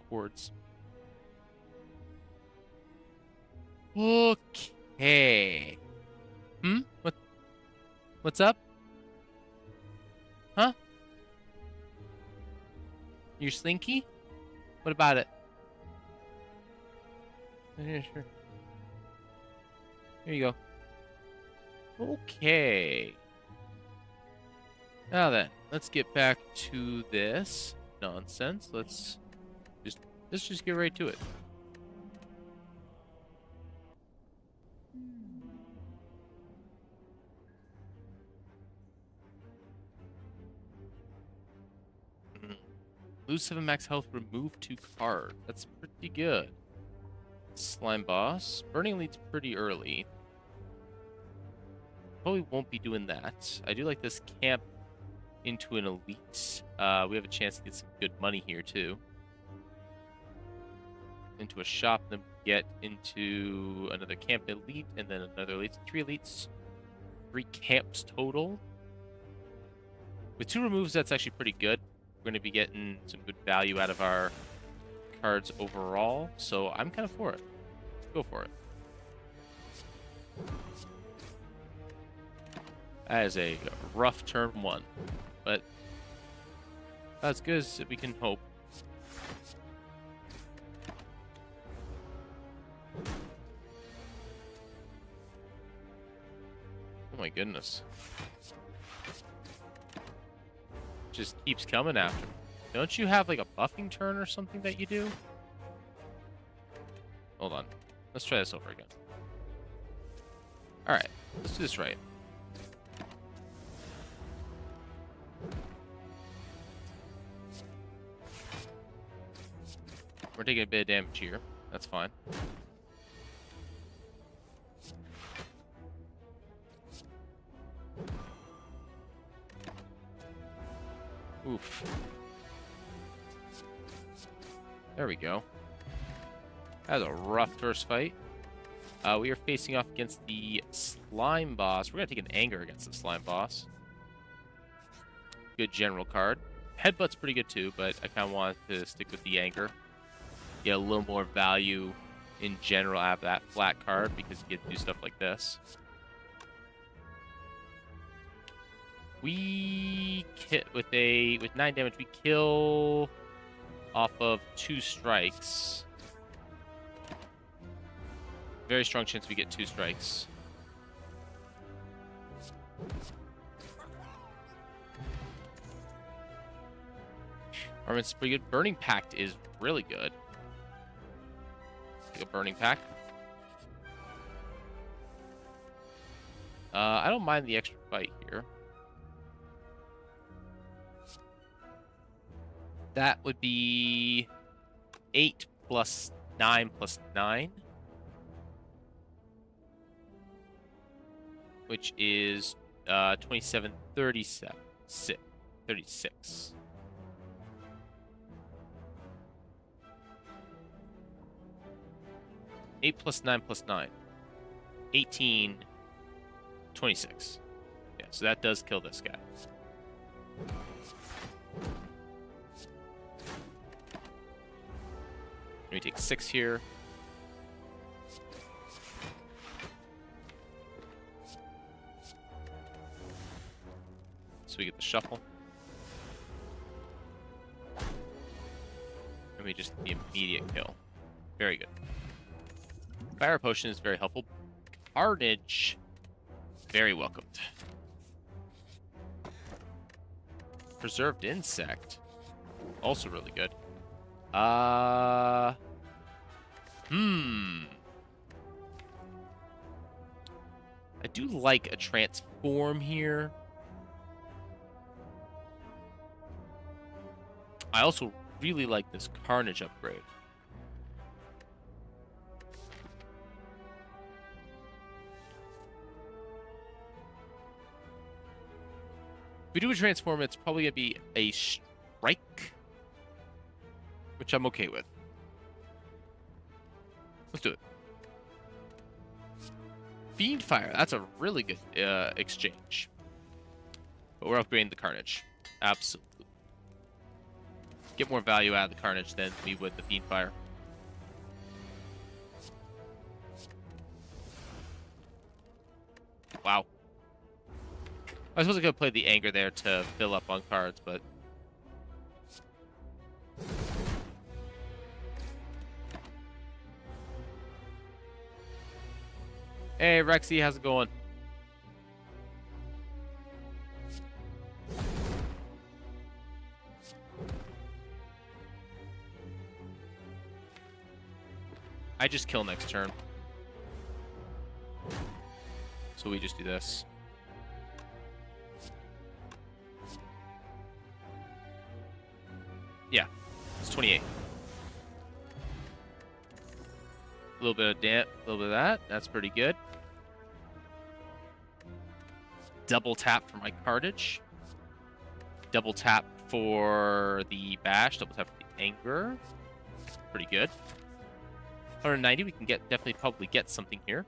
towards. Okay. What's up? Huh? You're slinky? What about it? Yeah, sure. Here you go. Okay. Now then, let's get back to this nonsense. Let's just get right to it. Lose 7 max health, remove 2 cards. That's pretty good. Slime boss. Burning leads pretty early. Probably won't be doing that. I do like this camp into an elite. We have a chance to get some good money here too. Into a shop, then get into another camp elite, and then another elite. 3 elites, 3 camps total. With 2 removes, that's actually pretty good. We're going to be getting some good value out of our cards overall, so I'm kind of for it. Go for it. That is a rough turn 1, but as good as we can hope. Oh my goodness. Just keeps coming after me. Don't you have like a buffing turn or something that you do? Hold on. Let's try this over again. Alright, let's do this right. We're taking a bit of damage here. That's fine. Oof. There we go. That was a rough first fight. We are facing off against the slime boss. We're going to take an anger against the slime boss. Good general card. Headbutt's pretty good too, but I kind of want to stick with the anger. Get a little more value in general out of that flat card because you get to do stuff like this. We with 9 damage, we kill off of 2 strikes. Very strong chance we get 2 strikes. Armament's pretty good. Burning Pact is really good. Take a Burning Pact. I don't mind the extra fight here. That would be 8 plus 9 plus 9. Which is 27, 37, 36. Eight plus 9 plus 9. 18, 26. Yeah, so that does kill this guy. We take 6 here. So we get the shuffle. And we just get the immediate kill. Very good. Fire Potion is very helpful. Carnage, very welcomed. Preserved Insect, also really good. I do like a transform here. I also really like this Carnage upgrade. If we do a transform, it's probably going to be a strike, which I'm okay with. Let's do it. Fiend Fire, that's a really good exchange. But we're upgrading the Carnage. Absolutely. get more value out of the Carnage than we would the Fiendfire. Wow. I suppose I could play the Anger there to fill up on cards, but... Hey, Rexy, how's it going? I just kill next turn. So we just do this. Yeah, it's 28. A little bit of a little bit of that. That's pretty good. Double tap for my Carnage. Double tap for the Bash. Double tap for the Anger. Pretty good. 190. We can definitely probably get something here.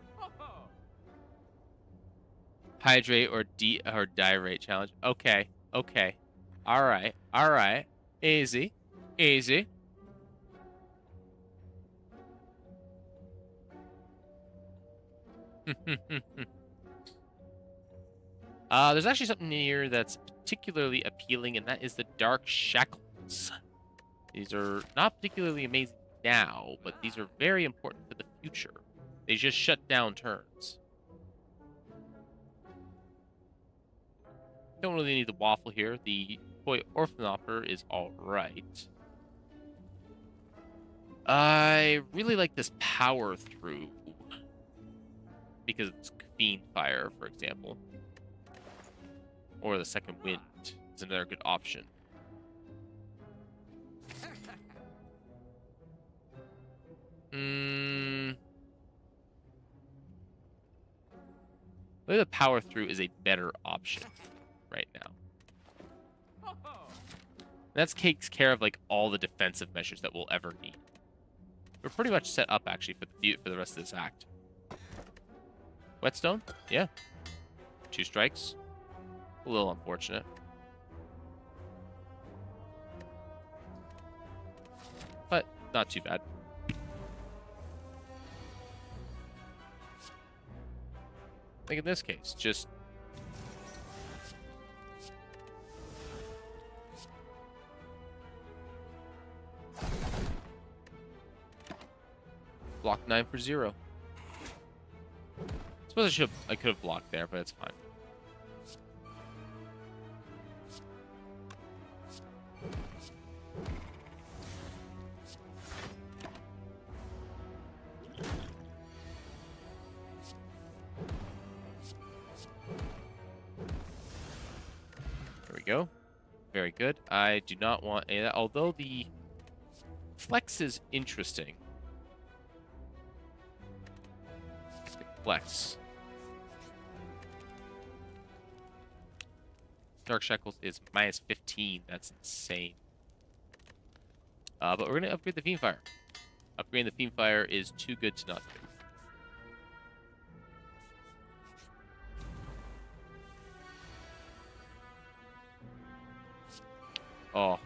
Hydrate or Diarrhea challenge. Okay. Okay. All right. All right. Easy. Easy. There's actually something here that's particularly appealing, and that is the Dark Shackles. These are not particularly amazing now, but these are very important for the future. They just shut down turns. Don't really need the waffle here. The Toy Orphanopter is alright. I really like this Power Through because it's Fiendfire, for example. Or the Second Wind is another good option. Maybe the Power Through is a better option right now. That takes care of like all the defensive measures that we'll ever need. We're pretty much set up actually for the rest of this act. Whetstone? Yeah. 2 strikes. A little unfortunate. But not too bad. Like in this case, just block 9 for 0. Suppose I could have blocked there, but it's fine. There we go. Very good. I do not want any of that, although the flex is interesting. Flex. Dark Shackles is minus 15. That's insane. But we're going to upgrade the Fiendfire. Upgrading the Fiendfire is too good to not do. Oh.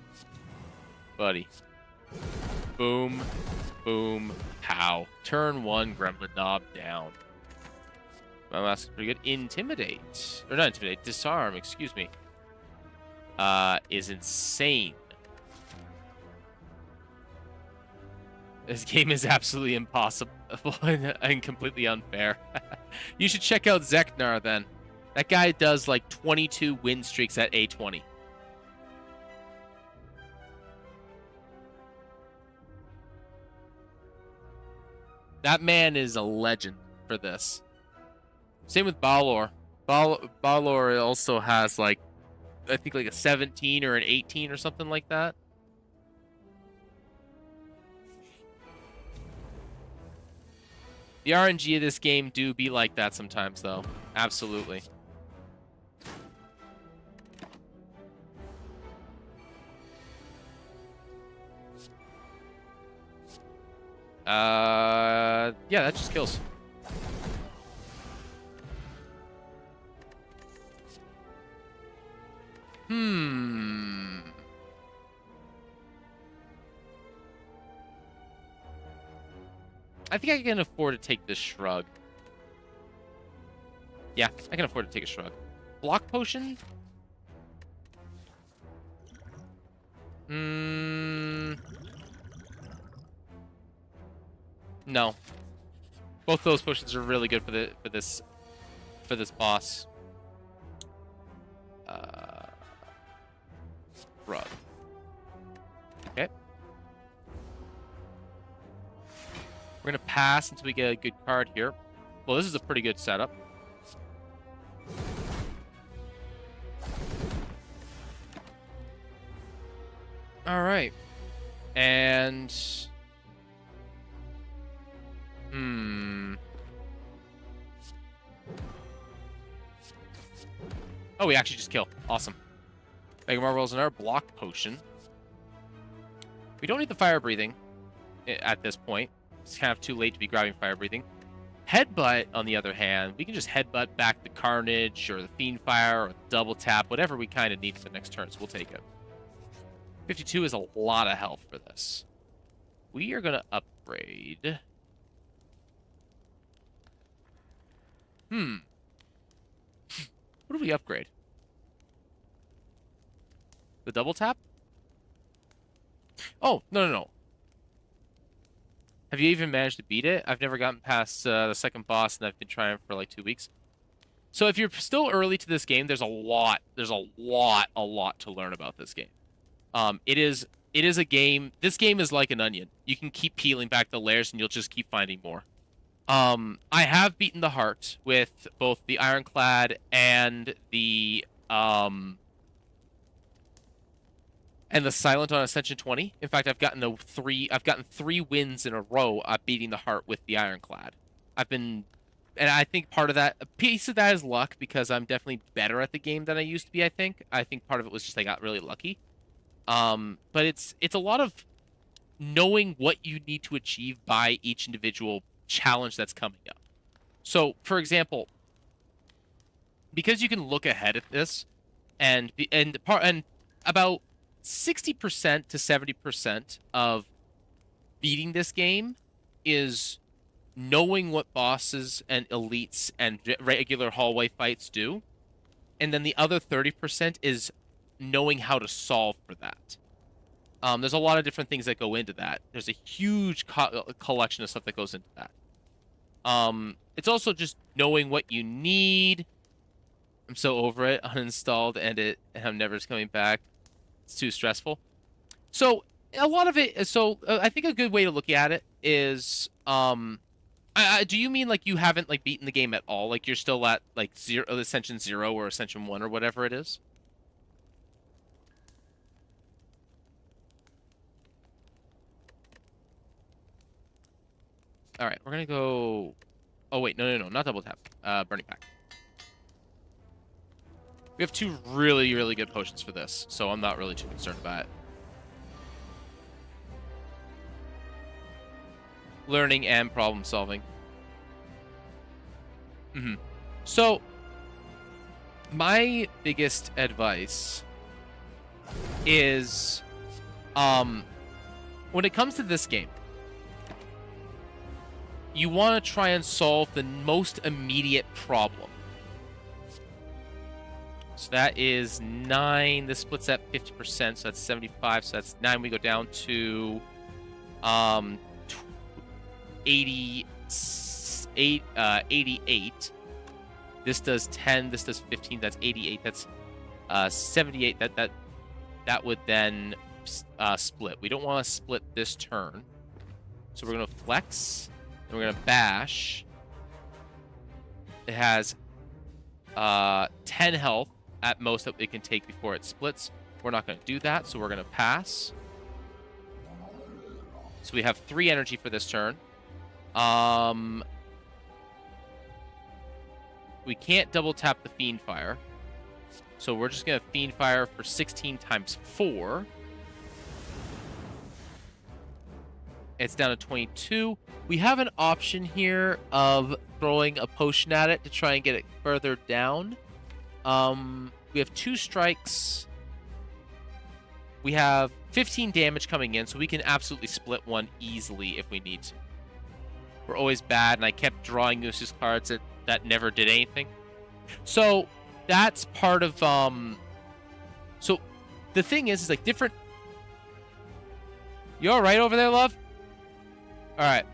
Buddy. Boom. Boom. Pow. Turn 1, Gremlin Knob down. My mask is pretty good. Intimidate. Or not Intimidate. Disarm, excuse me. Is insane. This game is absolutely impossible and completely unfair. You should check out Zeknar then. That guy does like 22 win streaks at A20. That man is a legend for this. Same with Balor. Balor also has like, I think like a 17 or an 18 or something like that. The RNG of this game do be like that sometimes, though. Absolutely. Yeah, that just kills. I think I can afford to take this shrug. Yeah, I can afford to take a shrug. Block potion? No. Both those potions are really good for this boss. Shrug. Okay. We're gonna pass until we get a good card here. Well, this is a pretty good setup. All right. And oh, we actually just kill. Awesome. Mega Marbles in our block potion. We don't need the fire breathing at this point. It's kind of too late to be grabbing fire breathing. Headbutt, on the other hand, we can just headbutt back the Carnage or the Fiend Fire or the double tap, whatever we kind of need for the next turn, so we'll take it. 52 is a lot of health for this. We are going to upgrade. What do we upgrade? The double tap? Oh, no. Have you even managed to beat it? I've never gotten past the second boss, and I've been trying for like 2 weeks. So if you're still early to this game, there's a lot to learn about this game. It is a game. This game is like an onion. You can keep peeling back the layers, and you'll just keep finding more. I have beaten the heart with both the Ironclad and the Silent on Ascension 20. In fact, I've gotten 3 wins in a row at beating the heart with the Ironclad. And I think a piece of that is luck, because I'm definitely better at the game than I used to be, I think part of it was just I got really lucky. But it's a lot of knowing what you need to achieve by each individual challenge that's coming up. So, for example, because you can look ahead at this, and about 60% to 70% of beating this game is knowing what bosses and elites and regular hallway fights do, and then the other 30% is knowing how to solve for that. There's a lot of different things that go into that. There's a huge collection of stuff that goes into that. It's also just knowing what you need. I'm so over it. Uninstalled, and I'm never coming back. It's too stressful. So a lot of it. So I think a good way to look at it is, do you mean like you haven't like beaten the game at all? Like you're still at like Ascension 0 or Ascension 1 or whatever it is? All right, we're gonna go. Oh wait, no, not double tap. Burning Pack. We have 2 really, really good potions for this, so I'm not really too concerned about it. Learning and problem solving. So, my biggest advice is, when it comes to this game, you want to try and solve the most immediate problem. So that is 9. This splits at 50%, so that's 75. So that's 9. We go down to 88. This does 10. This does 15. That's 88. That's 78. That would then split. We don't want to split this turn, so we're gonna flex. And we're gonna bash. It has 10 health at most that it can take before it splits. We're not gonna do that, so we're gonna pass. So we have 3 energy for this turn. We can't double tap the Fiend Fire, so we're just gonna Fiend Fire for 16 times 4. It's down to 22. We have an option here of throwing a potion at it to try and get it further down. We have 2 strikes. We have 15 damage coming in, so we can absolutely split one easily if we need to. were always bad, and I kept drawing useless cards that never did anything. So that's part of so the thing is like different. You all right over there, love? All right.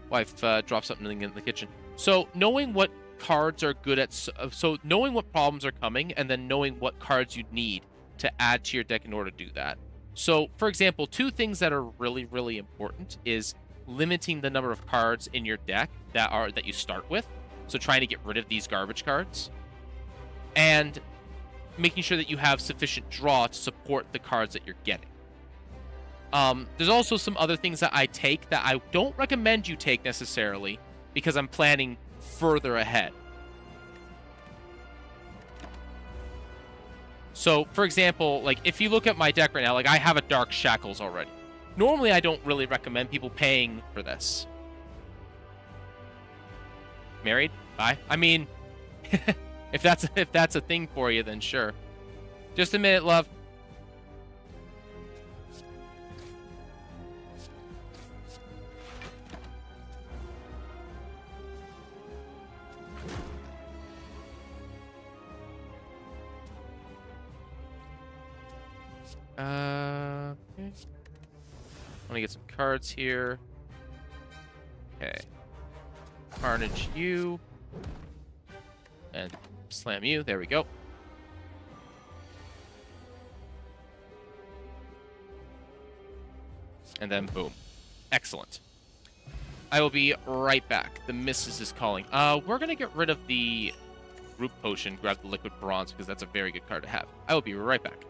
Wife dropped something in the kitchen. So knowing what cards are good at, so knowing what problems are coming, and then knowing what cards you need to add to your deck in order to do that. So, for example, two things that are really, really important is limiting the number of cards in your deck that you start with. So trying to get rid of these garbage cards, and making sure that you have sufficient draw to support the cards that you're getting. There's also some other things that I take that I don't recommend you take necessarily, because I'm planning further ahead. So, for example, like, if you look at my deck right now, like, I have a Dark Shackles already. Normally, I don't really recommend people paying for this. Married? Bye. I mean, if that's a thing for you, then sure. Just a minute, love. Okay. I want to get some cards here. Okay. Carnage you. And slam you. There we go. And then boom. Excellent. I will be right back. The missus is calling. We're going to get rid of the Root Potion, grab the Liquid Bronze, because that's a very good card to have. I will be right back.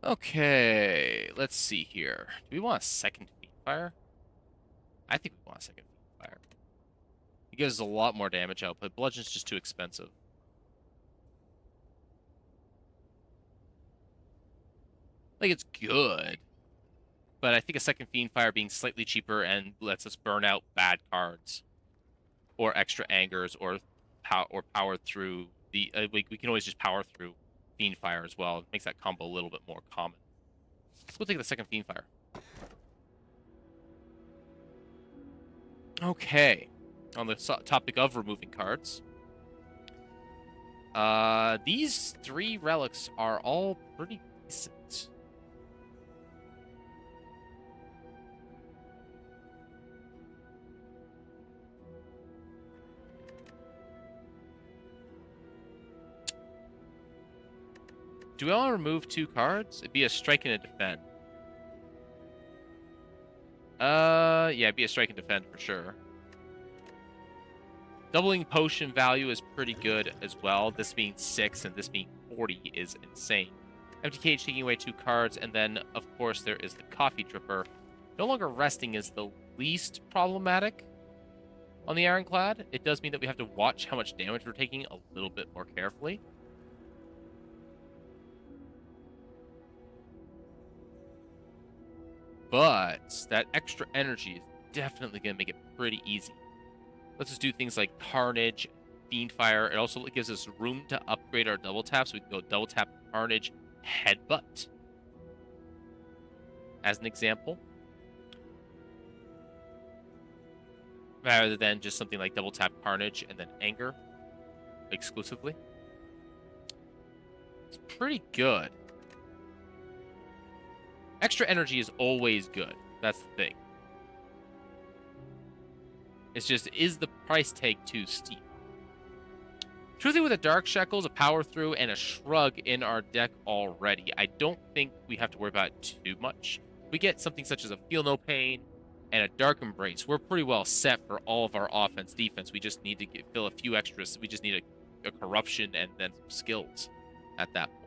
Okay, let's see here. Do we want a second Fiendfire? I think we want a second Fiendfire. It gives us a lot more damage output. Bludgeon's just too expensive. Like, it's good, but I think a second Fiendfire being slightly cheaper and lets us burn out bad cards, or extra angers, or power through the. We can always just power through Fiendfire as well. It makes that combo a little bit more common. We'll take the second Fiendfire. Okay. On the topic of removing cards, these three relics are all pretty decent. Do we want to remove two cards? It'd be a strike and a defend. Yeah, be a strike and defend for sure. Doubling potion value is pretty good as well. This being 6 and this being 40 is insane. Empty cage taking away 2 cards, and then, of course, there is the coffee dripper. No longer resting is the least problematic on the Ironclad. It does mean that we have to watch how much damage we're taking a little bit more carefully. But that extra energy is definitely going to make it pretty easy. Let's just do things like Carnage, Fiendfire. It also gives us room to upgrade our double tap, so we can go double tap Carnage, Headbutt, as an example. Rather than just something like double tap Carnage and then Anger exclusively. It's pretty good. Extra energy is always good. That's the thing. It's just, is the price tag too steep? Truthfully, with a Dark Shackles, a Power Through, and a Shrug in our deck already, I don't think we have to worry about it too much. If we get something such as a Feel No Pain and a Dark Embrace, we're pretty well set for all of our offense, defense. We just need to fill a few extras. We just need a Corruption and then some skills at that point.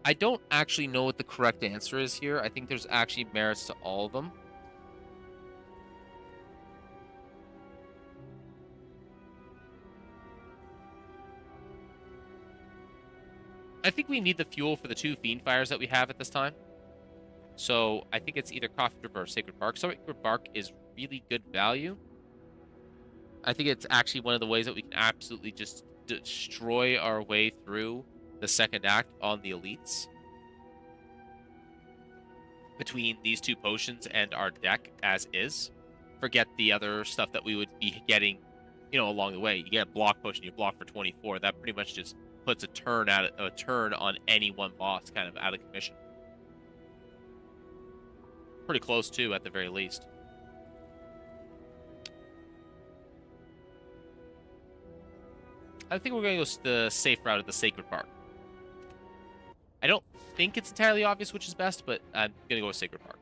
I don't actually know what the correct answer is here. I think there's actually merits to all of them. I think we need the fuel for the 2 Fiendfires that we have at this time. So I think it's either Coffee Dripper or Sacred Bark. Sacred Bark is really good value. I think it's actually one of the ways that we can absolutely just destroy our way through the second act on the elites. Between these 2 potions and our deck as is. Forget the other stuff that we would be getting, along the way. You get a block potion, you block for 24. That pretty much just puts a turn on any one boss kind of out of commission. Pretty close too, at the very least. I think we're going to go the safe route of the Sacred Bark. I don't think it's entirely obvious which is best, but I'm going to go with Sacred Bark.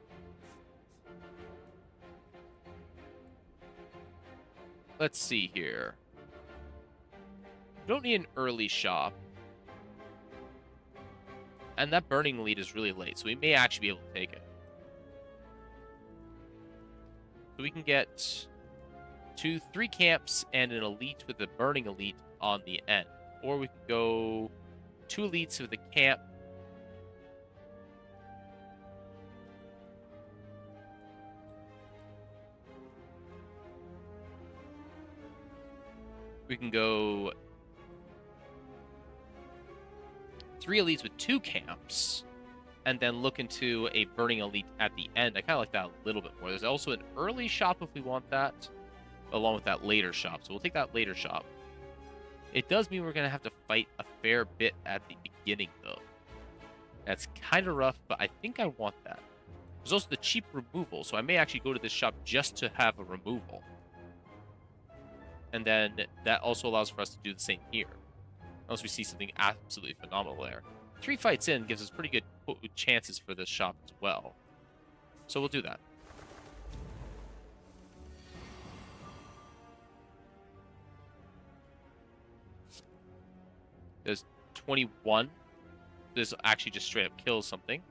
Let's see here. We don't need an early shop. And that Burning Lead is really late, so we may actually be able to take it. So we can get 3 camps and an elite with a Burning Elite on the end. Or we could go 2 elites with a camp. We can go 3 elites with 2 camps, and then look into a Burning Elite at the end. I kind of like that a little bit more. There's also an early shop if we want that, along with that later shop. So we'll take that later shop. It does mean we're going to have to fight a fair bit at the beginning, though. That's kind of rough, but I think I want that. There's also the cheap removal, so I may actually go to this shop just to have a removal. And then that also allows for us to do the same here. Unless we see something absolutely phenomenal there. 3 fights in gives us pretty good chances for this shop as well. So we'll do that. There's 21. This actually just straight up kills something.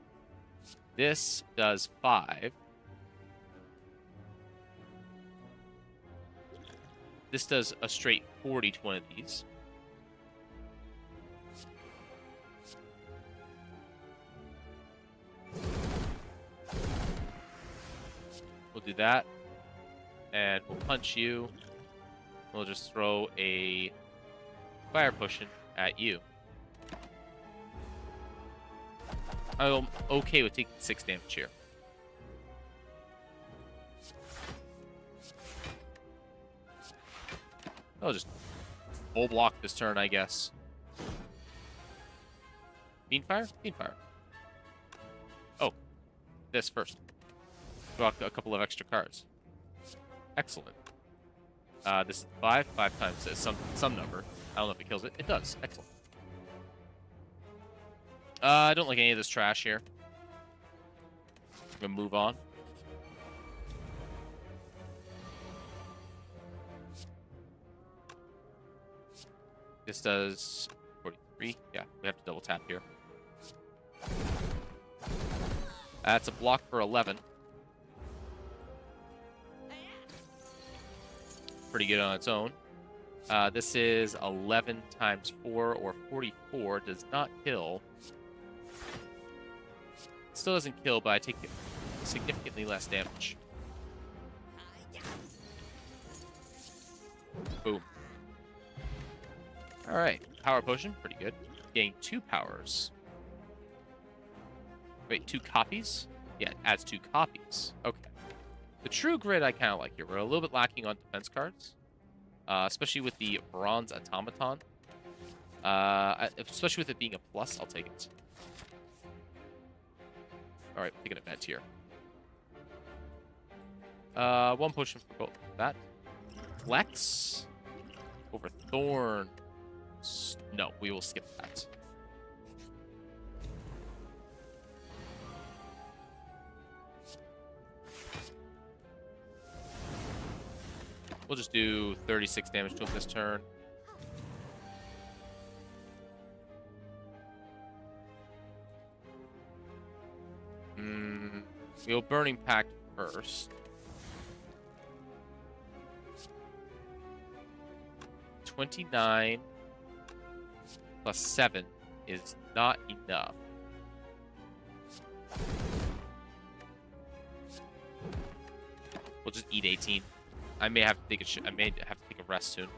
This does 5. This does a straight 40 to one of these. We'll do that. And we'll punch you. We'll just throw a fire potion at you. I'm okay with taking 6 damage here. I'll just full block this turn, I guess. Beanfire? Beanfire. Oh, this first. Draw a couple of extra cards. Excellent. This is 5. 5 times some number. I don't know if it kills it. It does. Excellent. I don't like any of this trash here. I'm gonna move on. This does 43. Yeah, we have to double tap here. That's a block for 11. Pretty good on its own. This is 11 times 4 or 44. Does not kill. Still doesn't kill, but I take significantly less damage. Boom. Alright. Power potion. Pretty good. Getting 2 powers. Wait, 2 copies? Yeah, it adds 2 copies. Okay. The True Grid I kind of like here. We're a little bit lacking on defense cards. Especially with the Bronze Automaton. Especially with it being a plus, I'll take it. Alright, taking a bet here. 1 potion for both that. Flex over Thorn. No, we will skip that. We'll just do 36 damage to him this turn. We'll Burning Pact first. 29 plus 7 is not enough. We'll just eat 18. I may have to take a rest soon.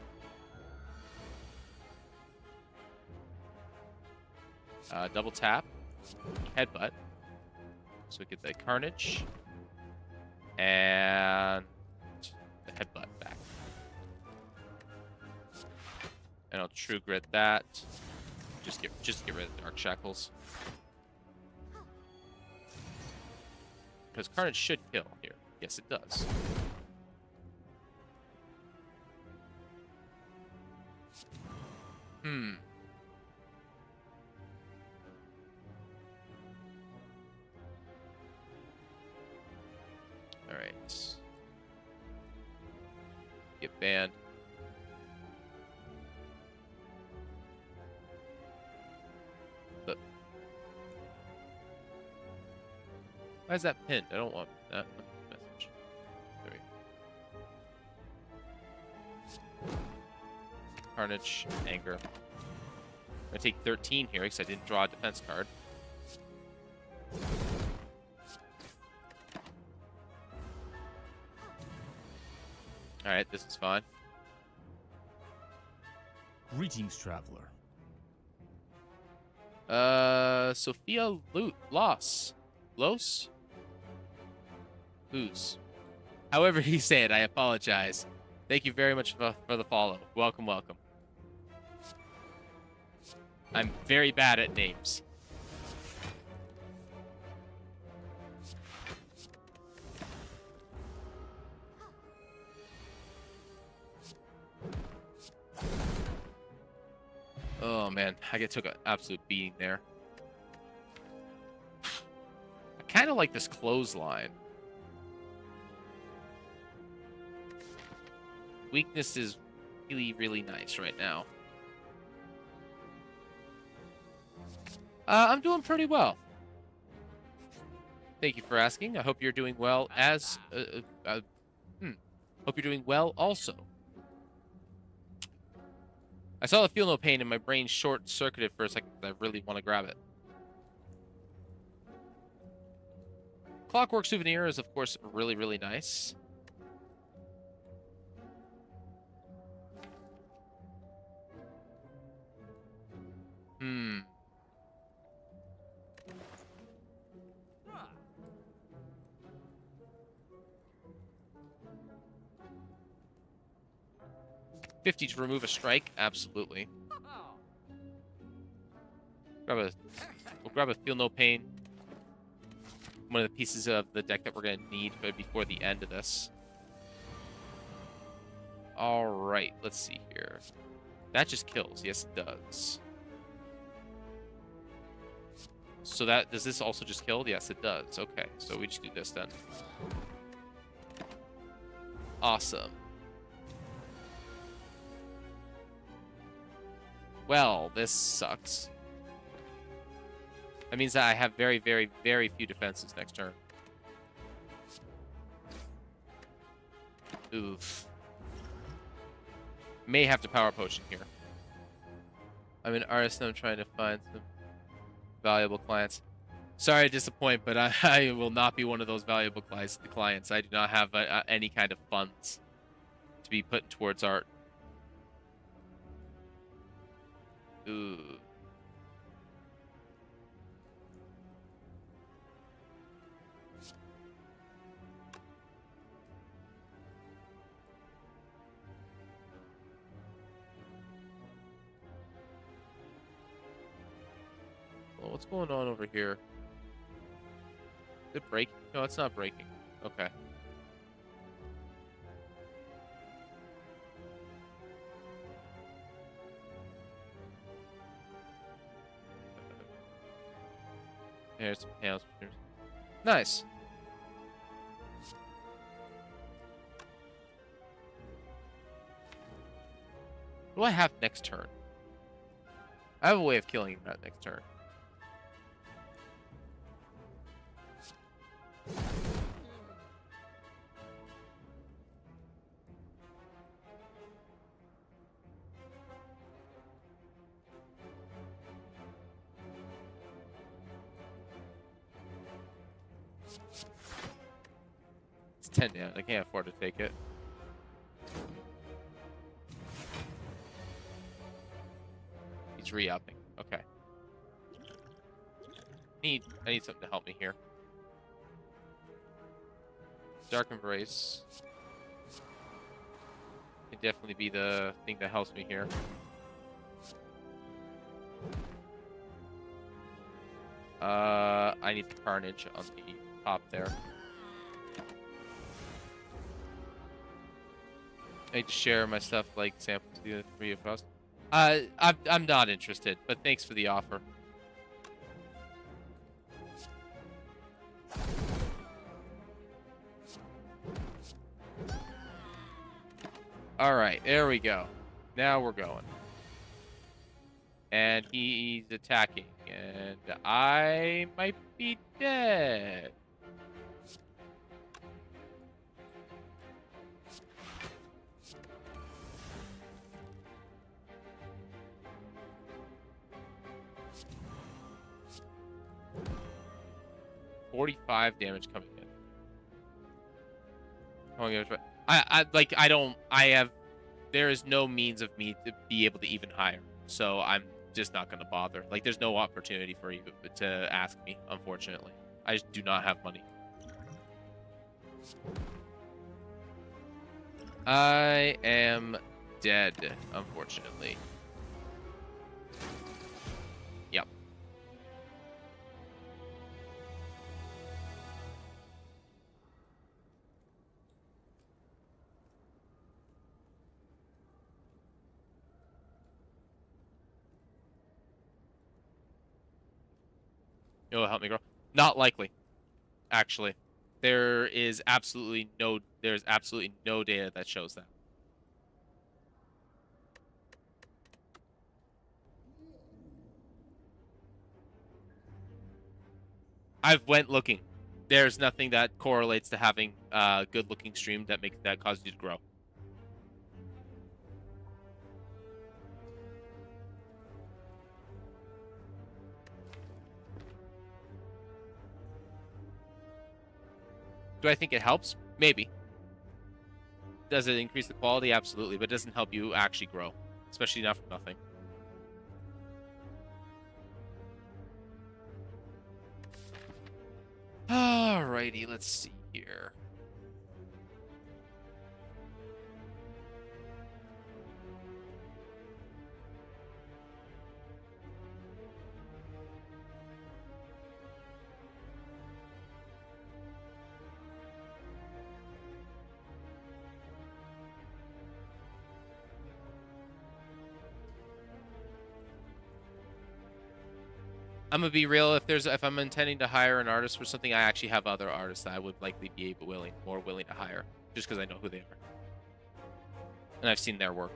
Double tap, headbutt. So we get the Carnage and the headbutt back. And I'll True Grit that. Just get rid of the Dark Shackles. Because Carnage should kill here. Yes, it does. Alright. Get banned. But why is that pinned? I don't want that message. There we go. Carnage, Anger. I'm gonna take 13 here because I didn't draw a defense card. Alright, this is fine. Greetings, traveler. Sophia Los. Lose. However he said, I apologize. Thank you very much for the follow. Welcome, welcome. I'm very bad at names. Oh man, I took an absolute beating there. I kind of like this clothesline. Weakness is really, really nice right now. I'm doing pretty well. Thank you for asking. I hope you're doing well as... Hope you're doing well also. I saw the Feel No Pain and my brain short-circuited for a second because I really want to grab it. Clockwork Souvenir is, of course, really, really nice. Hmm. $50 to remove a strike? Absolutely. Grab a grab a Feel No Pain. One of the pieces of the deck that we're going to need before the end of this. All right, let's see here. That just kills. Yes, it does. So does this also just kill? Yes, it does. Okay, so we just do this then. Awesome. Well, this sucks. That means that I have very, very, very few defenses next turn. Oof. May have to power potion here. I'm an artist and I'm trying to find some valuable clients. Sorry to disappoint, but I will not be one of those valuable clients. I do not have any kind of funds to be put towards art. Ooh. Well, what's going on over here? Is it breaking? No, it's not breaking. Okay. There's some panels. Nice. What do I have next turn? I have a way of killing him that next turn. It's 10 down. I can't afford to take it. He's re-upping. Okay. I need something to help me here. Dark Embrace can definitely be the thing that helps me here. I need the Carnage on the top there. I need to share my stuff like samples to the three of us. I'm not interested, but thanks for the offer. All right, there we go. Now we're going. And he's attacking, and I might be dead. $45 damage coming in. There is no means of me to be able to even hire, so I'm just not going to bother. Like, there's no opportunity for you to ask me, unfortunately. I just do not have money. I am dead, unfortunately. Yep. It'll help me grow. Not likely, actually. There's absolutely no data that shows that. I've went looking. There's nothing that correlates to having a good-looking stream that causes you to grow. Do I think it helps? Maybe. Does it increase the quality? Absolutely, but it doesn't help you actually grow, especially not from nothing. Alrighty, let's see here. I'm gonna be real. If I'm intending to hire an artist for something, I actually have other artists that I would likely be more willing to hire, just because I know who they are and I've seen their work.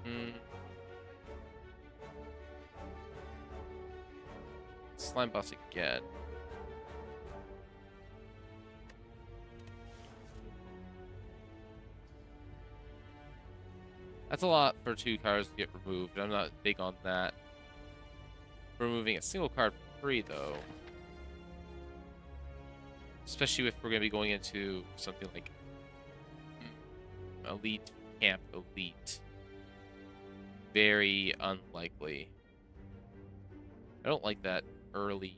Hmm. Slime boss again. That's a lot for 2 cards to get removed. I'm not big on that. Removing a single card for free, though. Especially if we're going to be going into something like Elite Camp Elite. Very unlikely. I don't like that early.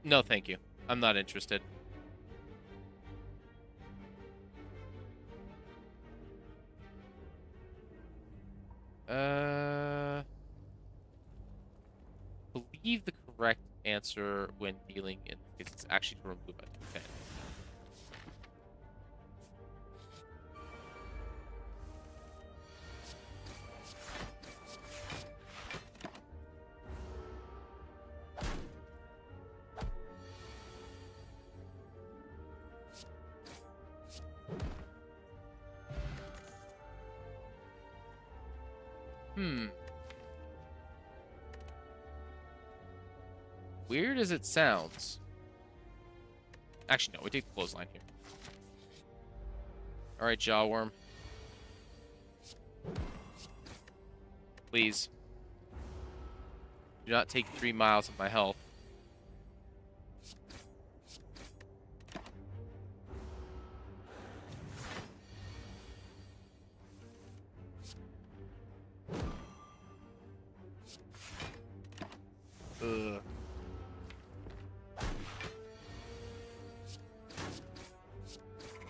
No, thank you. I'm not interested. Believe the correct answer when dealing in this case is actually to remove a 10. Weird as it sounds. Actually, no, we take the clothesline here. Alright, Jawworm. Please. Do not take 3 miles of my health. Ugh.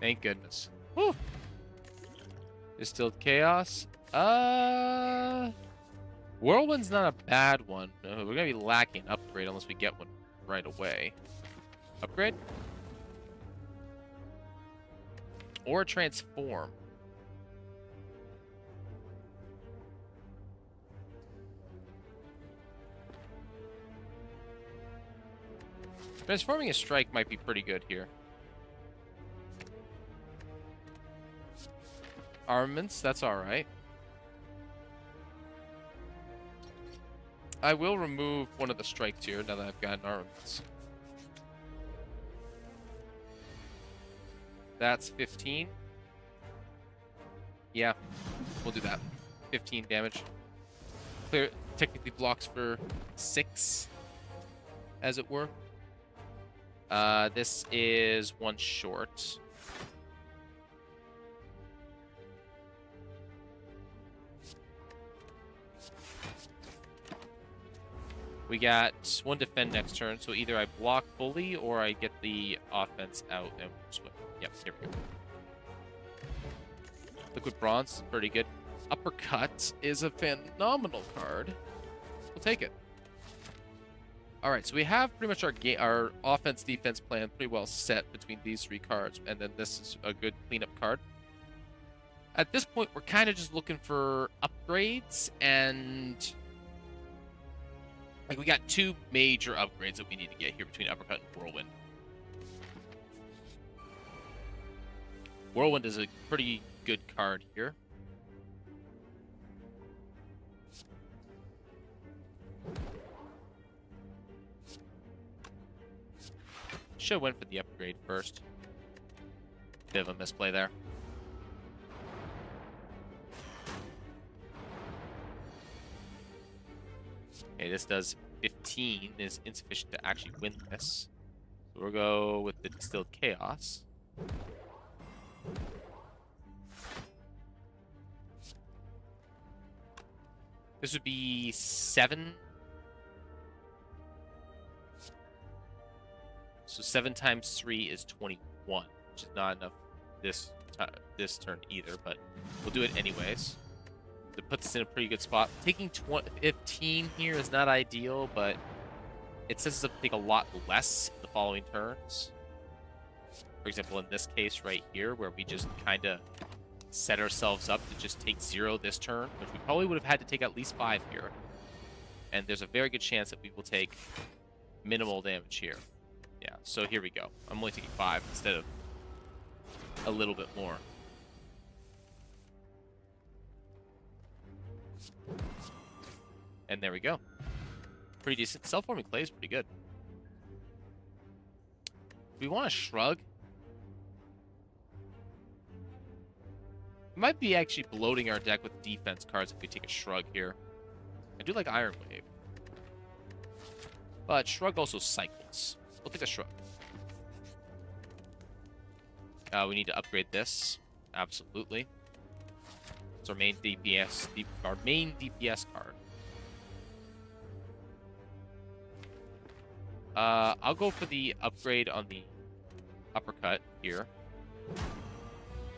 Thank goodness. Whew. Distilled Chaos. Whirlwind's not a bad one. We're gonna be lacking upgrade unless we get one right away. Upgrade? Or transform. Transforming a strike might be pretty good here. Armaments, that's alright. I will remove one of the strikes here now that I've got an armaments. That's 15. Yeah, we'll do that. 15 damage. Clear, technically blocks for 6, as it were. This is 1 short. We got 1 defend next turn, so either I block fully or I get the offense out and swim. Yep, here we go. Liquid Bronze is pretty good. Uppercut is a phenomenal card. We'll take it. All right, so we have pretty much our offense-defense plan pretty well set between these 3 cards, and then this is a good cleanup card. At this point, we're kind of just looking for upgrades, and like we got 2 major upgrades that we need to get here between Uppercut and Whirlwind. Whirlwind is a pretty good card here. Should have went for the upgrade first. Bit of a misplay there. Okay, this does 15, is insufficient to actually win this. So we'll go with the Distilled Chaos. This would be 7. So 7 times 3 is 21, which is not enough this turn either, but we'll do it anyways. It puts us in a pretty good spot. Taking 15 here is not ideal, but it sets us up to take a lot less in the following turns. For example, in this case right here, where we just kind of set ourselves up to just take 0 this turn, which we probably would have had to take at least 5 here. And there's a very good chance that we will take minimal damage here. Yeah, so here we go. I'm only taking 5 instead of a little bit more. And there we go. Pretty decent. Self-forming clay is pretty good. Do we want to shrug? We might be actually bloating our deck with defense cards if we take a shrug here. I do like Iron Wave. But shrug also cycles. We'll take a shrug. We need to upgrade this. Absolutely. It's our main DPS, our main DPS card. I'll go for the upgrade on the uppercut here.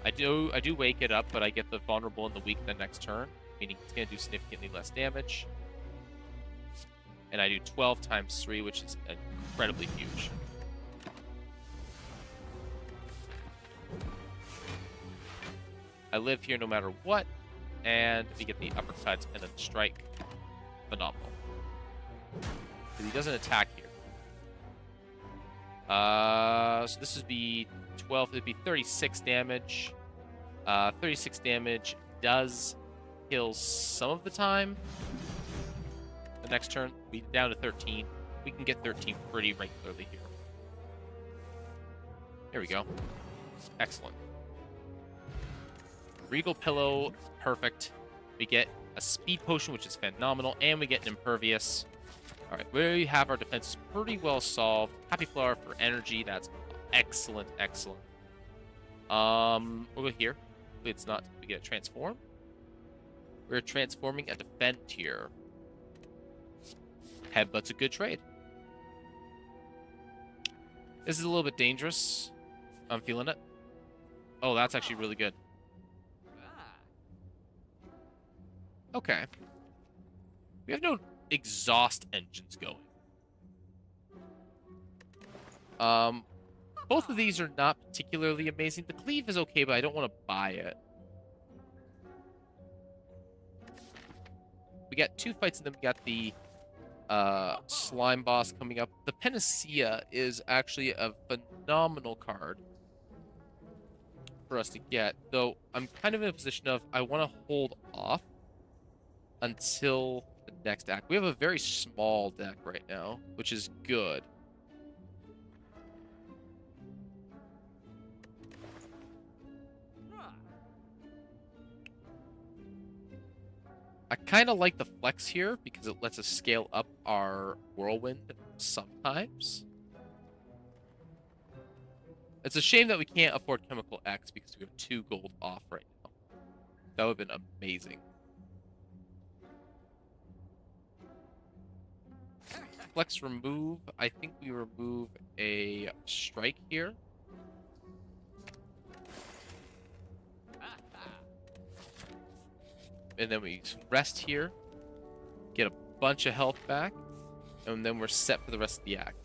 I do wake it up, but I get the vulnerable and the weak the next turn, meaning it's going to do significantly less damage. And I do 12 times 3, which is incredibly huge. I live here no matter what, and we get the uppercut and then strike. Phenomenal. Because he doesn't attack here. So this would be 12, it'd be 36 damage. 36 damage does kill some of the time. The next turn, we down to 13. We can get 13 pretty regularly here. There we go. Excellent. Regal Pillow, perfect. We get a speed potion, which is phenomenal, and we get an impervious. All right, we have our defenses pretty well solved. Happy Flower for energy. That's excellent, excellent. We'll go here. It's not. We get a transform. We're transforming a defend here. Headbutt's a good trade. This is a little bit dangerous. I'm feeling it. Oh, that's actually really good. Okay. We have no exhaust engines going. Both of these are not particularly amazing. The cleave is okay, but I don't want to buy it. We got 2 fights, and then we got the slime boss coming up. The Panacea is actually a phenomenal card for us to get, though I'm kind of in a position of I want to hold off until the next act. We have a very small deck right now, which is good. I kind of like the flex here because it lets us scale up our whirlwind sometimes. It's a shame that we can't afford Chemical X because we have 2 gold off right now. That would have been amazing. Flex remove. I think we remove a strike here. And then we rest here, get a bunch of health back, and then we're set for the rest of the act.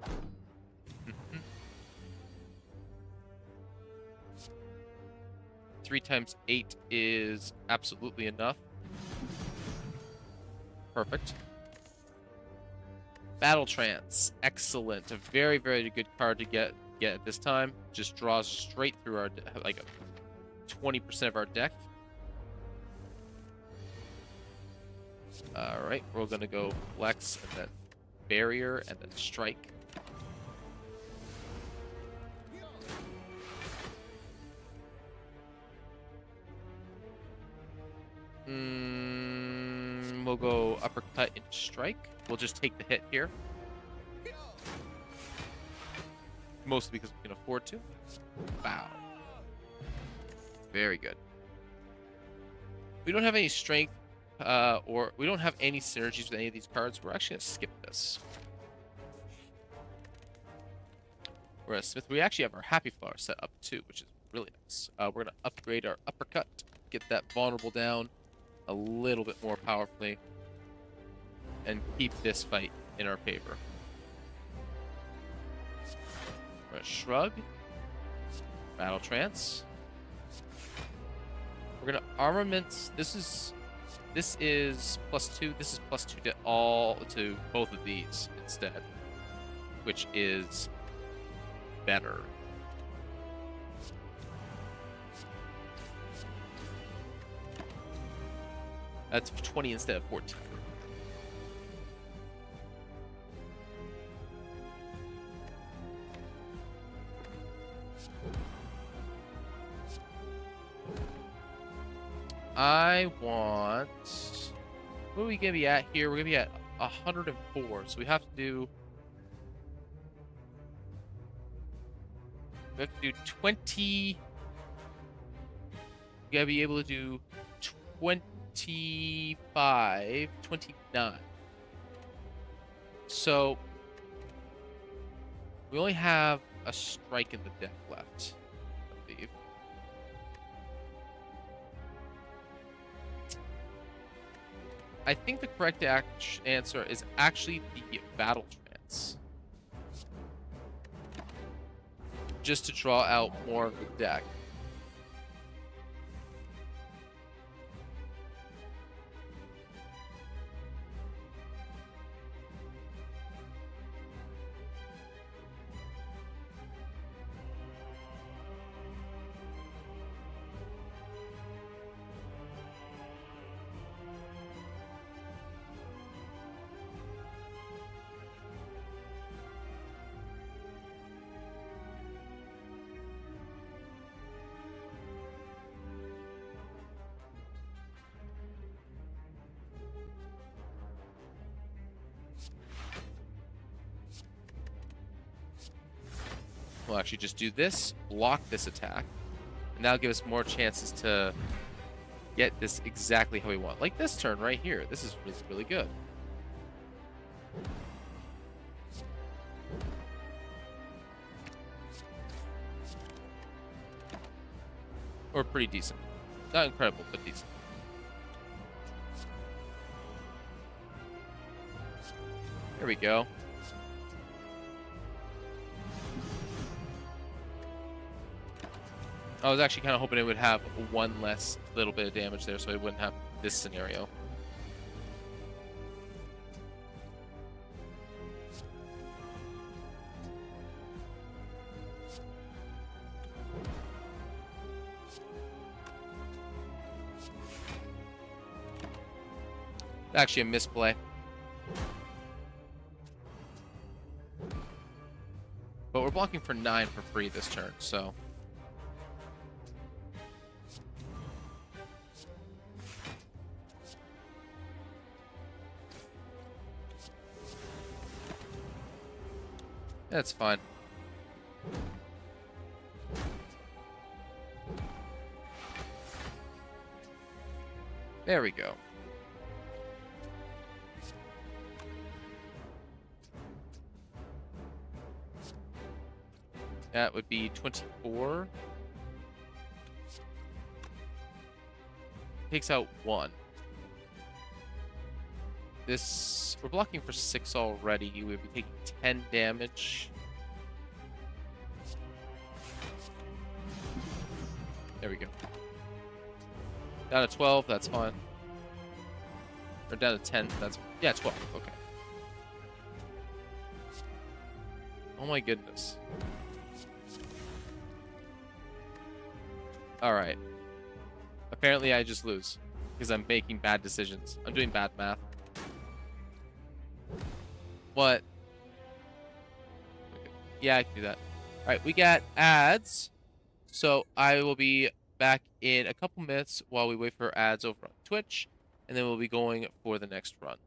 Mm-hmm. 3 times 8 is absolutely enough. Perfect. Battle Trance, excellent. A very, very good card to get at this time. Just draws straight through our, like, 20% of our deck. All right, we're gonna go Flex and then Barrier and then Strike. We'll go Uppercut and Strike. We'll just take the hit here. Mostly because we can afford to. Wow. Very good. We don't have any strength, or we don't have any synergies with any of these cards. We're actually gonna skip this. We're gonna Smith. We actually have our Happy Flower set up too, which is really nice. We're gonna upgrade our Uppercut, get that vulnerable down a little bit more powerfully, and keep this fight in our favor. We're gonna Shrug, Battle Trance. We're gonna Armaments. This is +2. This is +2 to both of these instead, which is better. That's 20 instead of 14. I want... What are we going to be at here? We're going to be at 104, so we have to do... We have to do 20... We got to be able to do 25, 29. So... We only have a strike in the deck left, I believe. I think the correct answer is actually the Battle Trance. Just to draw out more of the deck. We'll actually just do this, block this attack, and that'll give us more chances to get this exactly how we want. Like this turn right here. This is really, really good. Or pretty decent. Not incredible, but decent. There we go. I was actually kind of hoping it would have one less little bit of damage there, so it wouldn't have this scenario. Actually a misplay. But we're blocking for 9 for free this turn, so... That's fine. There we go. That would be 24. Takes out 1. This... We're blocking for 6 already. We would be taking 10 damage. There we go. Down to 12, that's fine. Or down to 10, that's... Yeah, 12, okay. Oh my goodness. Alright. Apparently I just lose. Because I'm making bad decisions. I'm doing bad math. What? Yeah, I can do that. Alright, we got ads. So I will be back in a couple minutes while we wait for ads over on Twitch. And then we'll be going for the next run.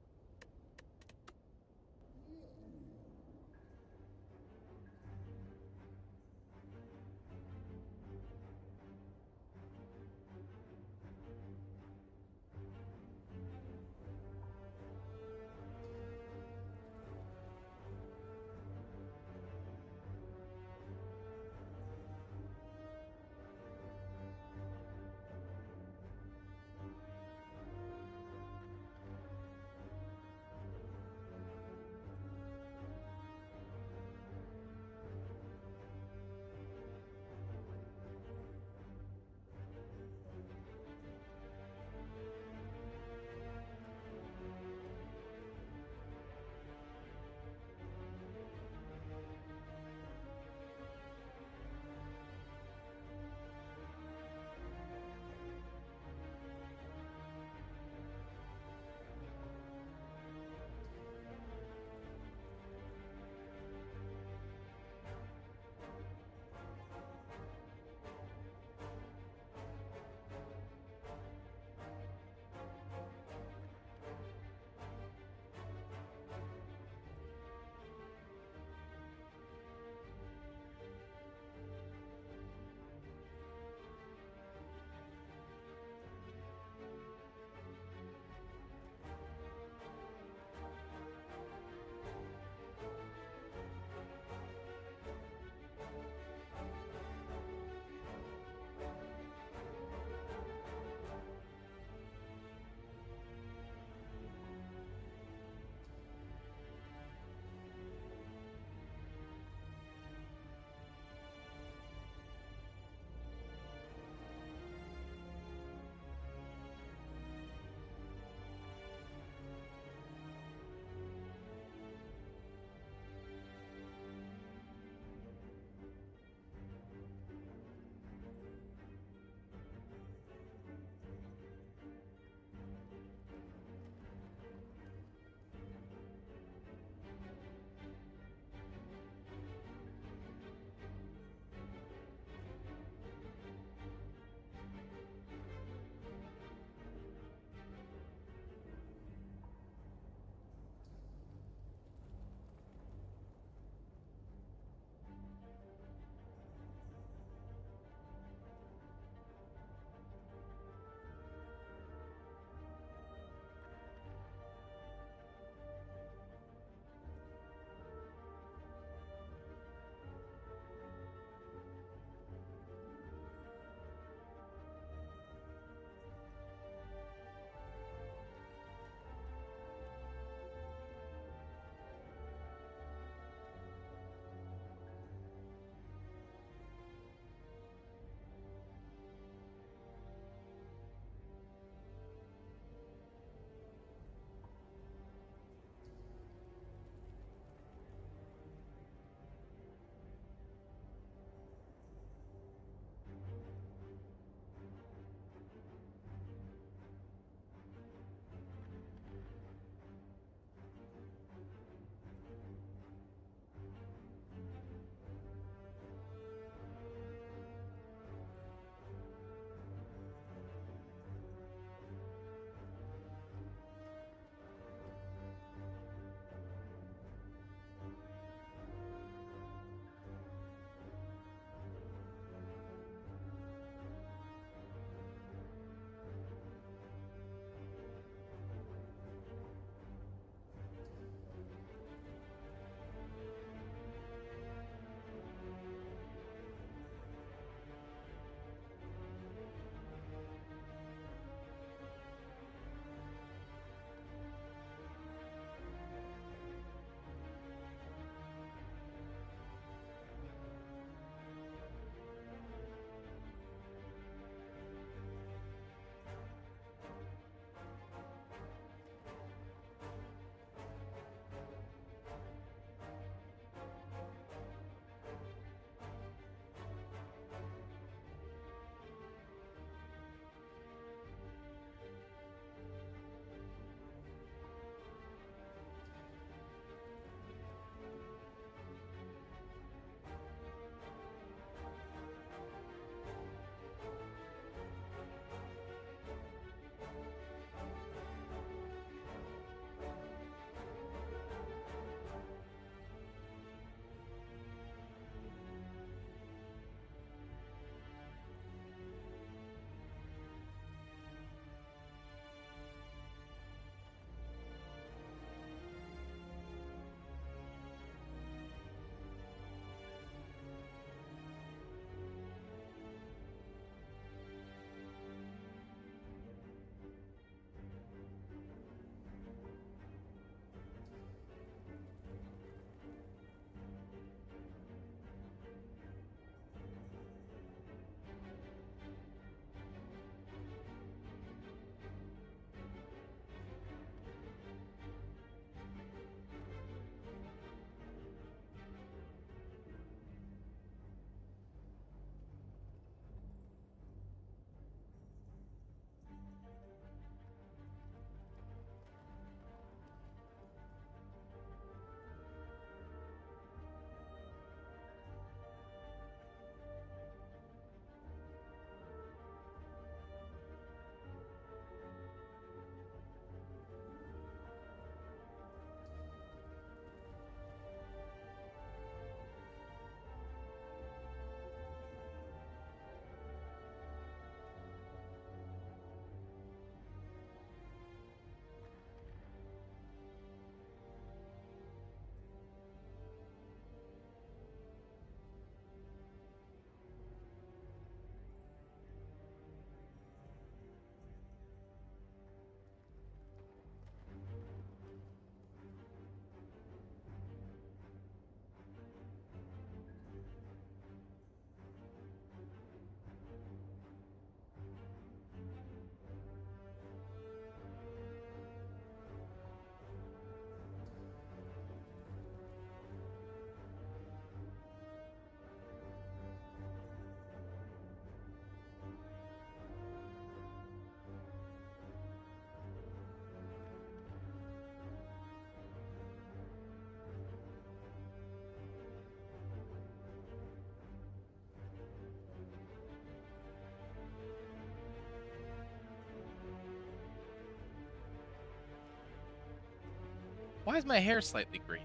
Why is my hair slightly green?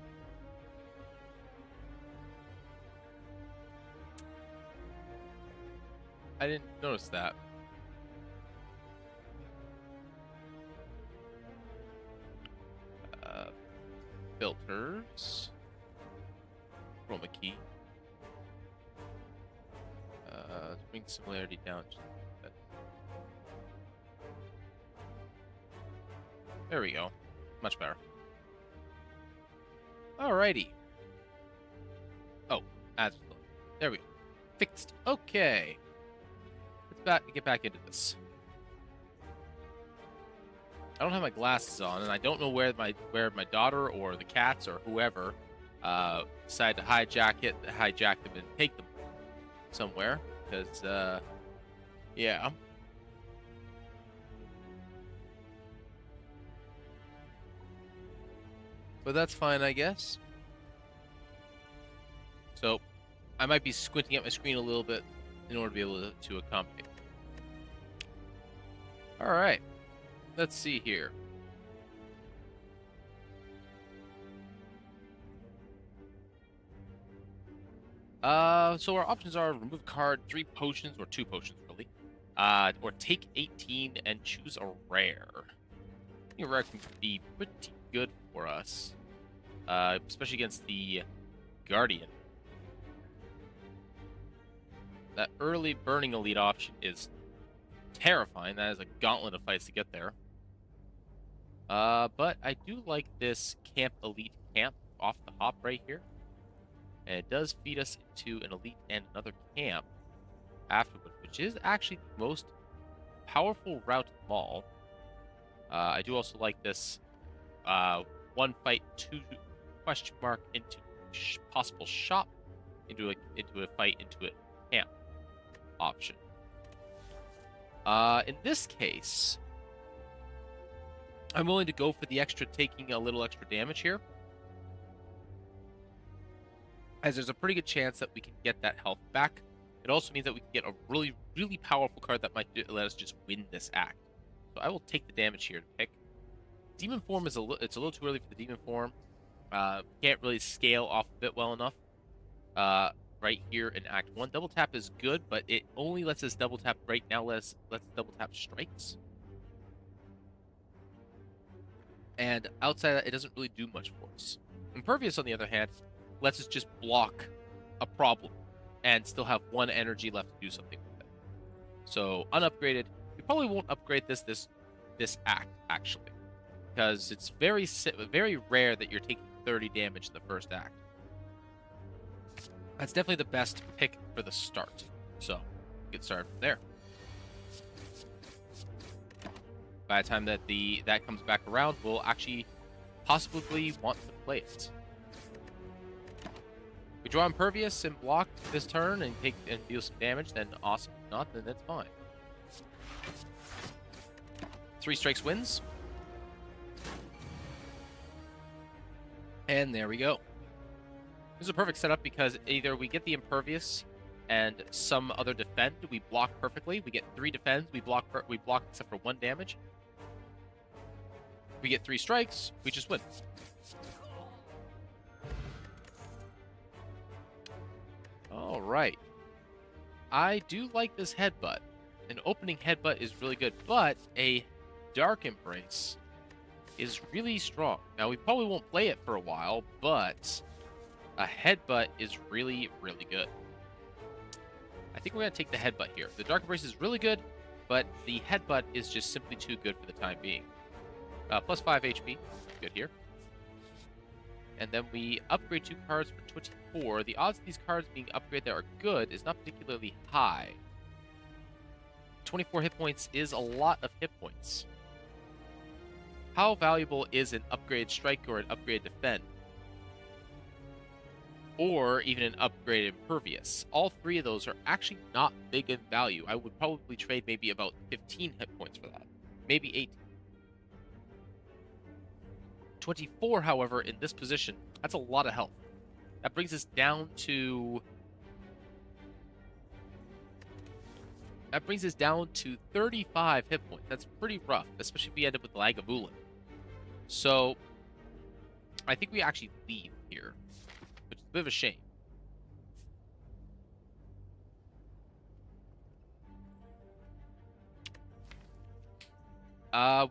I didn't notice that. Filters. Chroma key. Let's bring similarity down just a bit. There we go. Much better. Alrighty. Oh, as there we go. Fixed. Okay. Let's get back into this. I don't have my glasses on, and I don't know where my daughter or the cats or whoever decide to hijack them and take them somewhere. Because, yeah. But that's fine, I guess. So, I might be squinting at my screen a little bit in order to be able to accommodate. All right. Let's see here. So our options are remove card, 3 potions, or 2 potions, really. Or take 18 and choose a rare. I think a rare can be pretty good for us. Especially against the Guardian. That early burning elite option is terrifying. That is a gauntlet of fights to get there. But I do like this elite camp off the hop right here. And it does feed us into an elite and another camp afterward, which is actually the most powerful route of them all. I do also like this 1 fight, 2 question mark into possible shop, into a fight, into a camp option. In this case, I'm willing to go for the taking a little extra damage here, as there's a pretty good chance that we can get that health back. It also means that we can get a really, really powerful card that might let us just win this act. So I will take the damage here to pick. Demon form is it's a little too early for the demon form. Can't really scale off of it well enough. Right here in Act 1, double tap is good, but it only lets us double tap right now. Let's double tap strikes. And outside of that, it doesn't really do much for us. Impervious, on the other hand, lets us just block a problem and still have 1 energy left to do something with it. So unupgraded, we probably won't upgrade this act actually, because it's very rare that you're taking 30 damage in the first act. That's definitely the best pick for the start. So get started from there. By the time that that comes back around, we'll actually possibly want to play it. We draw Impervious and block this turn and deal some damage, then awesome. If not, then that's fine. 3 strikes wins. And there we go. This is a perfect setup because either we get the Impervious and some other defend, we block perfectly. We get 3 defends, we block except for 1 damage. We get 3 strikes, we just win. All right. I do like this headbutt. An opening headbutt is really good, but a Dark Embrace is really strong. Now, we probably won't play it for a while, but a headbutt is really, really good. I think we're going to take the headbutt here. The Dark Embrace is really good, but the headbutt is just simply too good for the time being. Plus 5 HP. Good here. And then we upgrade 2 cards for 24. The odds of these cards being upgraded that are good is not particularly high. 24 hit points is a lot of hit points. How valuable is an upgraded strike or an upgraded defend? Or even an upgraded impervious? All 3 of those are actually not big in value. I would probably trade maybe about 15 hit points for that. Maybe 18. 24, however, in this position, that's a lot of health. That brings us down to 35 hit points. That's pretty rough, especially if we end up with Lagavulin. So I think we actually leave here, which is a bit of a shame.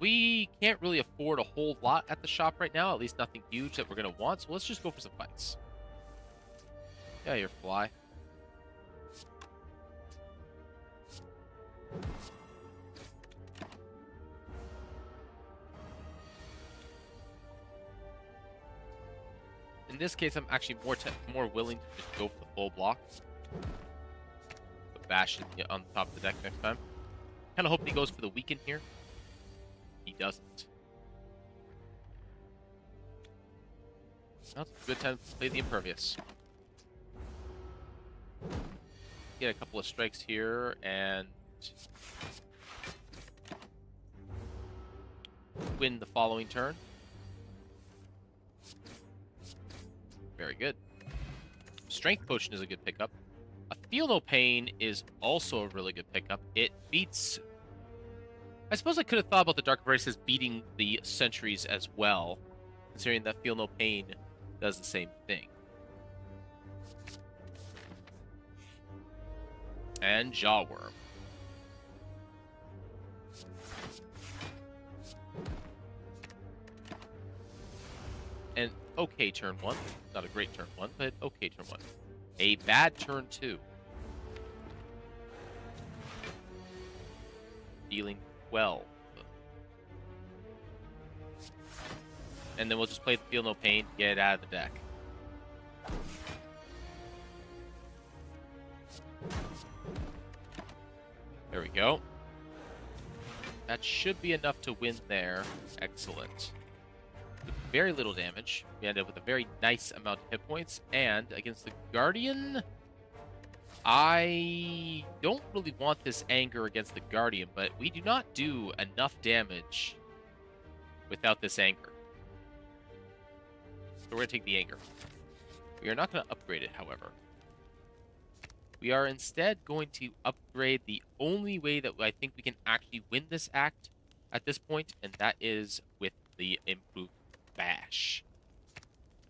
We can't really afford a whole lot at the shop right now, at least nothing huge that we're going to want, so let's just go for some fights. Yeah, you're fly. In this case, I'm actually more willing to just go for the full block. Put Bash on the top of the deck next time. Kind of hope he goes for the weaken here. He doesn't. That's a good time to play the Impervious. Get a couple of strikes here and win the following turn. Very good. Strength Potion is a good pickup. A Feel No Pain is also a really good pickup. It beats... I suppose I could have thought about the Dark Embraces beating the Sentries as well, considering that Feel No Pain does the same thing. And Jawworm. And okay turn 1. Not a great turn 1, but okay turn 1. A bad turn 2. Dealing 12. And then we'll just play the Feel No Pain, get it out of the deck. There we go. That should be enough to win there. Excellent. With very little damage. We end up with a very nice amount of hit points. And against the Guardian, I don't really want this anger against the Guardian, but we do not do enough damage without this anger. So we're going to take the anger. We are not going to upgrade it, however. We are instead going to upgrade the only way that I think we can actually win this act at this point, and that is with the improved Bash.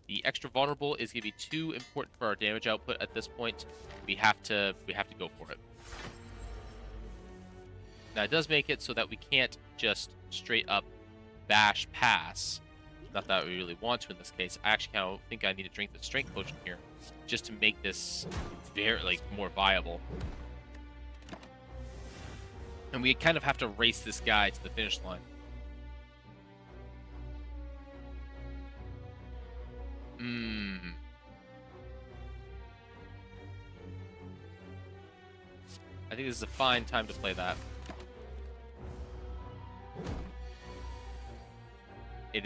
The extra vulnerable is going to be too important for our damage output at this point. We have to go for it. Now it does make it so that we can't just straight up Bash pass. Not that we really want to in this case. I actually kind of think I need to drink the Strength Potion here just to make this very more viable. And we kind of have to race this guy to the finish line. I think this is a fine time to play that. It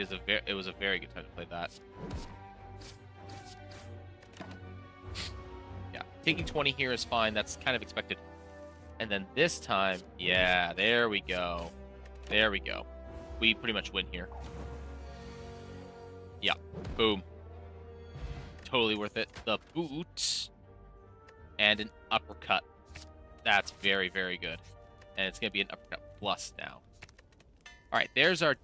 was a very good time to play that. Yeah, taking 20 here is fine. That's kind of expected. And then this time, yeah, there we go. There we go. We pretty much win here. Yeah, boom. Totally worth it. The boot and an uppercut. That's very, very good. And it's going to be an uppercut plus now. All right, there's a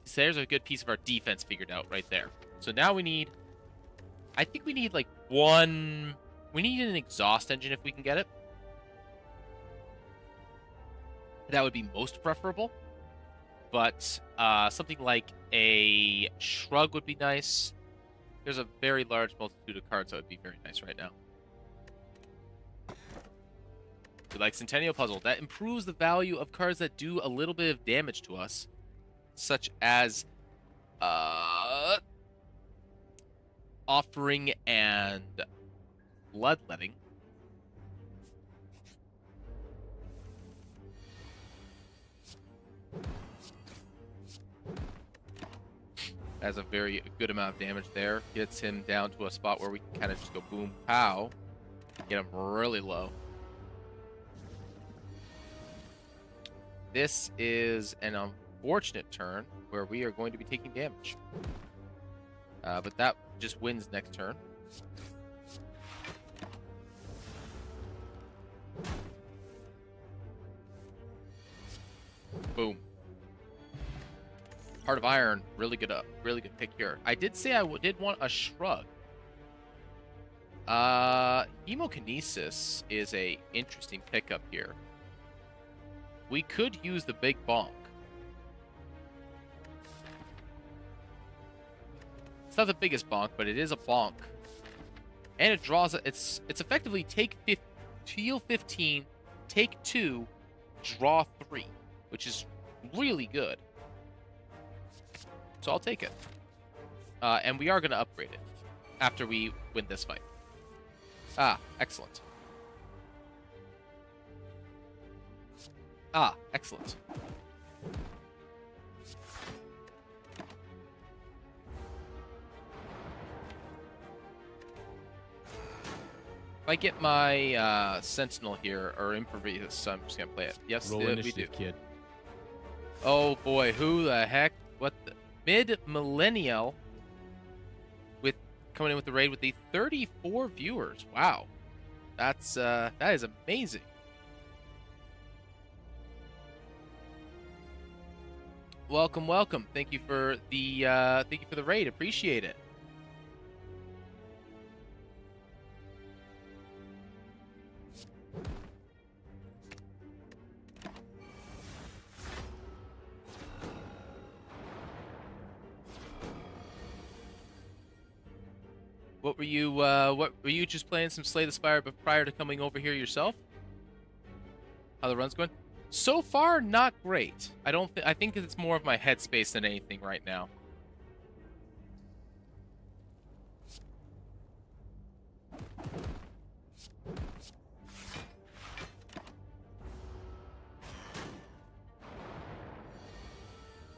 good piece of our defense figured out right there. So now we need, I think we need we need an exhaust engine if we can get it. That would be most preferable. But something like a shrug would be nice. There's a very large multitude of cards that would be very nice right now. We like Centennial Puzzle. That improves the value of cards that do a little bit of damage to us, such as Offering and Bloodletting. Has a very good amount of damage there. Gets him down to a spot where we can kind of just go boom, pow. Get him really low. This is an unfortunate turn where we are going to be taking damage. But that just wins next turn. Boom. Heart of Iron, really good pick here. I did say I did want a Shrug. Hemokinesis is a interesting pickup here. We could use the big bonk. It's not the biggest bonk, but it is a bonk. And it draws it's effectively heal 15, take 2, draw 3, which is really good. So I'll take it. And we are going to upgrade it after we win this fight. Ah, excellent. Ah, excellent. If I get my Sentinel here, or Impervious, I'm just going to play it. Yes, Roll we initiative, do. kid. Oh boy, who the heck? What the? Mid-millennial with coming in with the raid with the 34 viewers. Wow. That is amazing. Welcome, welcome. Thank you for the raid. Appreciate it. What were you just playing some Slay the Spire but prior to coming over here yourself? How the run's going? So far, not great. I think it's more of my headspace than anything right now.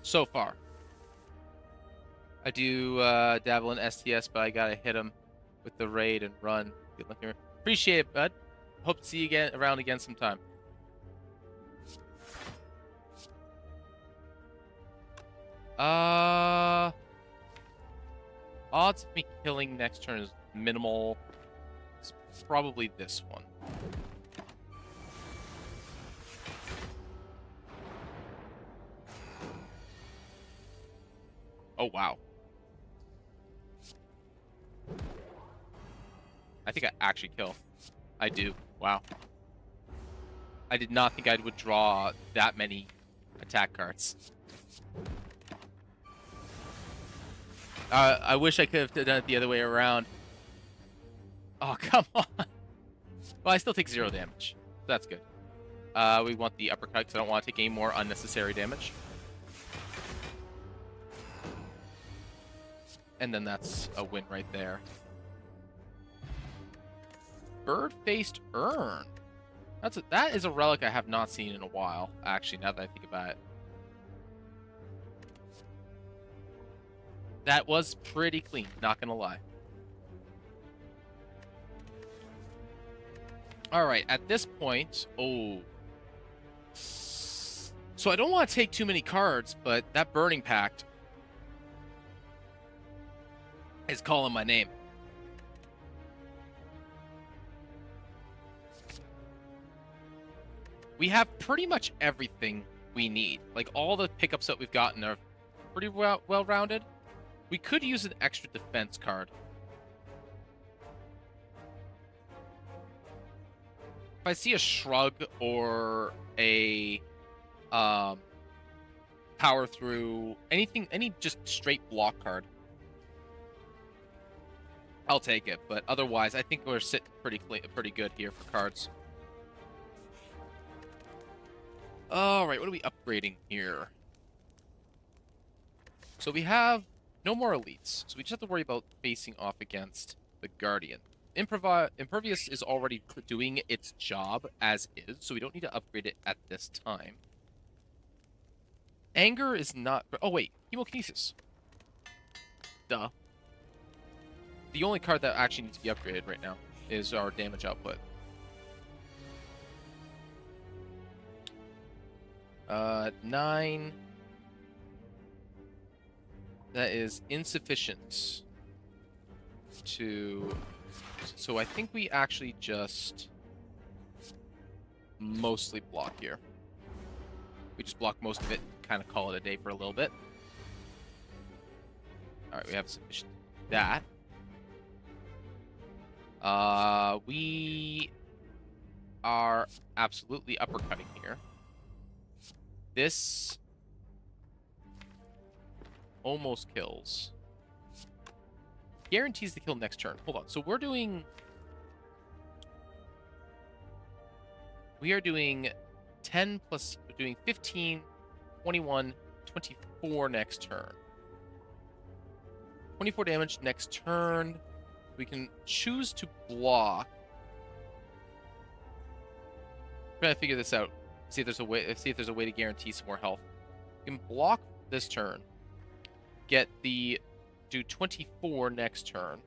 So far. I do dabble in STS, but I gotta hit him with the raid and run. Good luck here. Appreciate it, bud. Hope to see you around again sometime. Odds of me killing next turn is minimal. It's probably this one. Oh, wow. I think I actually kill. I do. Wow. I did not think I would draw that many attack cards. I wish I could have done it the other way around. Oh, come on. Well, I still take 0 damage. That's good. We want the uppercut because I don't want to take any more unnecessary damage. And then that's a win right there. Bird-faced urn. That is a relic I have not seen in a while, actually, now that I think about it. That was pretty clean, not gonna lie. Alright, at this point... Oh. So I don't want to take too many cards, but that Burning Pact is calling my name. We have pretty much everything we need. Like, all the pickups that we've gotten are pretty well-rounded. We could use an extra defense card. If I see a Shrug or a Power Through, anything, any just straight block card, I'll take it. But otherwise, I think we're sitting pretty good here for cards. Alright, what are we upgrading here? So we have no more elites, so we just have to worry about facing off against the Guardian. Impervious is already doing its job as is, so we don't need to upgrade it at this time. Anger is not... Oh, wait. Hemokinesis. Duh. The only card that actually needs to be upgraded right now is our damage output. 9... That is insufficient to... So I think we actually just mostly block here. We just block most of it, kind of call it a day for a little bit. Alright, we have sufficient that. We are absolutely uppercutting here. This almost kills. Guarantees the kill next turn. Hold on. So we're doing... We are doing 10 plus... We're doing 15, 21, 24 next turn. 24 damage next turn. We can choose to block. I'm trying to figure this out. See if there's a way. See if there's a way to guarantee some more health. We can block this turn. Do 24 next turn.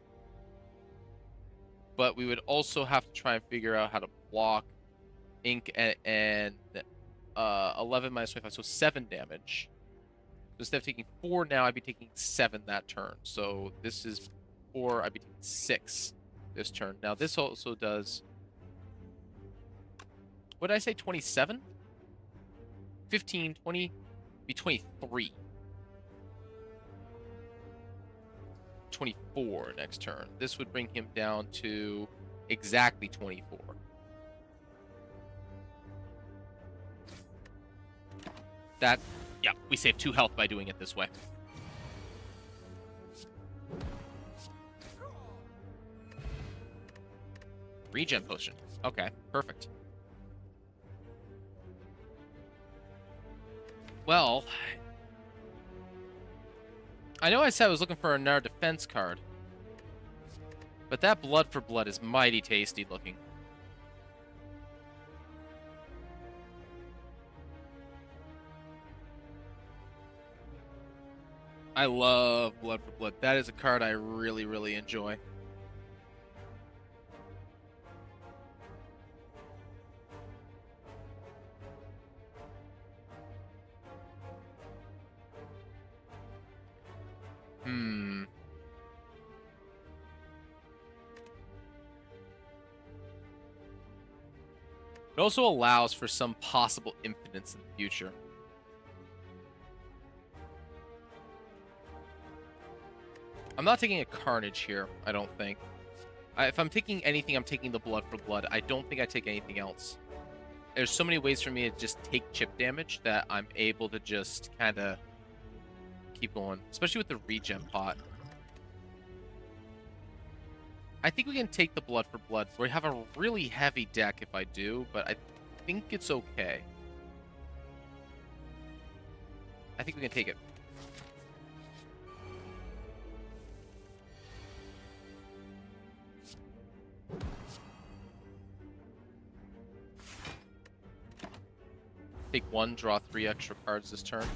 But we would also have to try and figure out how to block ink and 11 minus 25, so 7 damage. So instead of taking 4 now, I'd be taking 7 that turn. So this is 4, I'd be taking 6 this turn. Now this also does... What did I say, 27? 15, 20, be 23. 24 next turn. This would bring him down to exactly 24. That, yeah, we save 2 health by doing it this way. Regen potion. Okay, perfect. Well, I know I said I was looking for another defense card, but that blood for blood is mighty tasty looking. I love blood for blood. That is a card I really, really enjoy. It also allows for some possible infinites in the future. I'm not taking a Carnage here, I don't think. If I'm taking anything, I'm taking the blood for blood. I don't think I take anything else. There's so many ways for me to just take chip damage that I'm able to just kind of keep going, especially with the regen pot. I think we can take the blood for blood. We have a really heavy deck if I do, but I think it's okay. I think we can take it. Take 1, draw 3 extra cards this turn.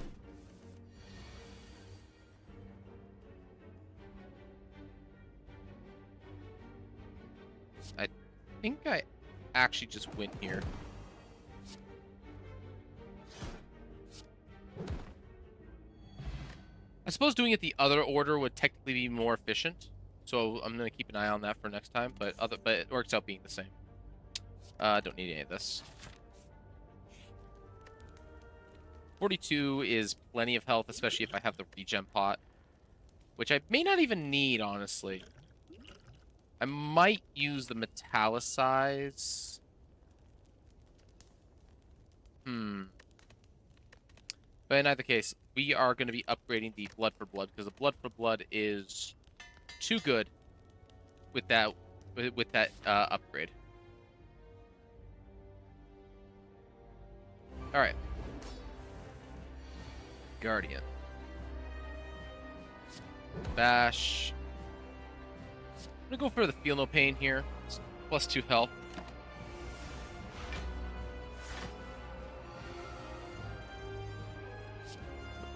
I think I actually just win here. I suppose doing it the other order would technically be more efficient, so I'm gonna keep an eye on that for next time. But it works out being the same. Don't need any of this. 42 is plenty of health, especially if I have the regen pot, which I may not even need, honestly. I might use the metallicize. But in either case, we are going to be upgrading the blood for blood because the blood for blood is too good with that upgrade. All right. Guardian. Bash. I'm gonna go for the Feel No Pain here. It's plus 2 health.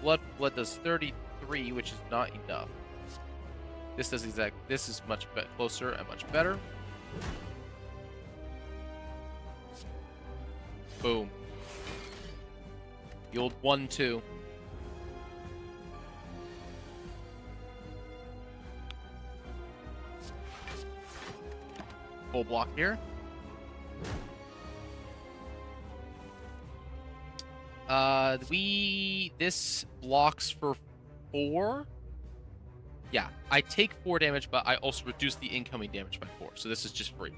The blood does 33, which is not enough. This does this is much closer and much better. Boom. The old 1-2. Full block here. This blocks for 4. Yeah, I take 4 damage, but I also reduce the incoming damage by 4. So this is just free.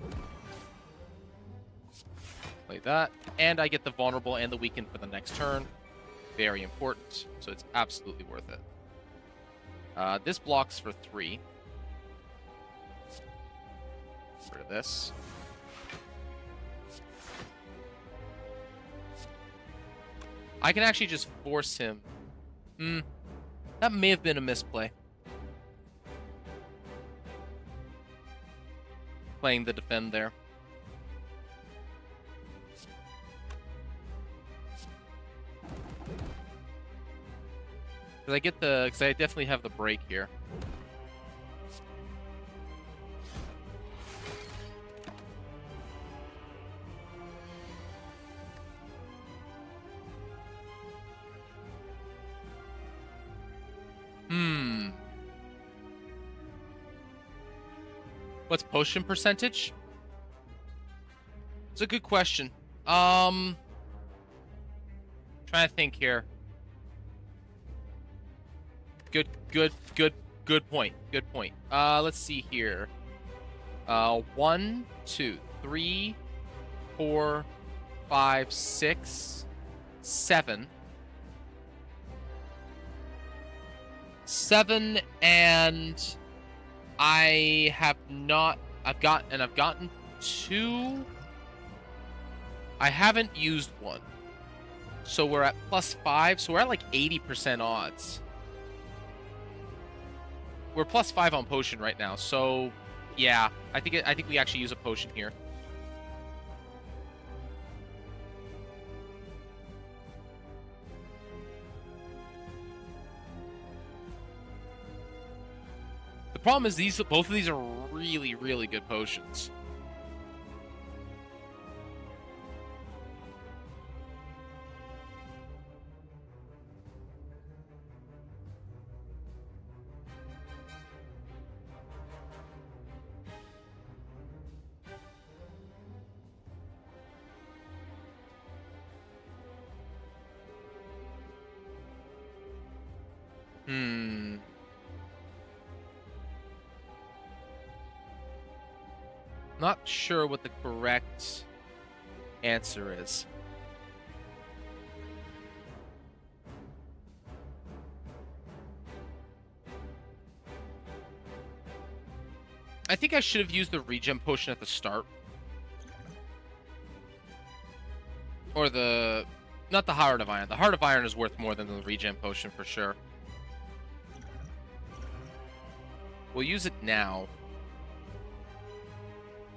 Like that. And I get the vulnerable and the weaken for the next turn. Very important. So it's absolutely worth it. This blocks for 3. Get rid of this. I can actually just force him. That may have been a misplay. Playing the defend there. Because I definitely have the break here. What's potion percentage? It's a good question. Trying to think here. Good point. Good point. Let's see here. 1, 2, 3, 4, 5, 6, 7. 7, and I have not. I've gotten 2. I haven't used 1. So we're at +5. So we're at like 80% odds. We're +5 on potion right now. So yeah, I think we actually use a potion here. The problem is both of these are really, really good potions. Not sure what the correct answer is. I think I should have used the regen potion at the start. Or not the Heart of Iron. The Heart of Iron is worth more than the regen potion for sure. We'll use it now.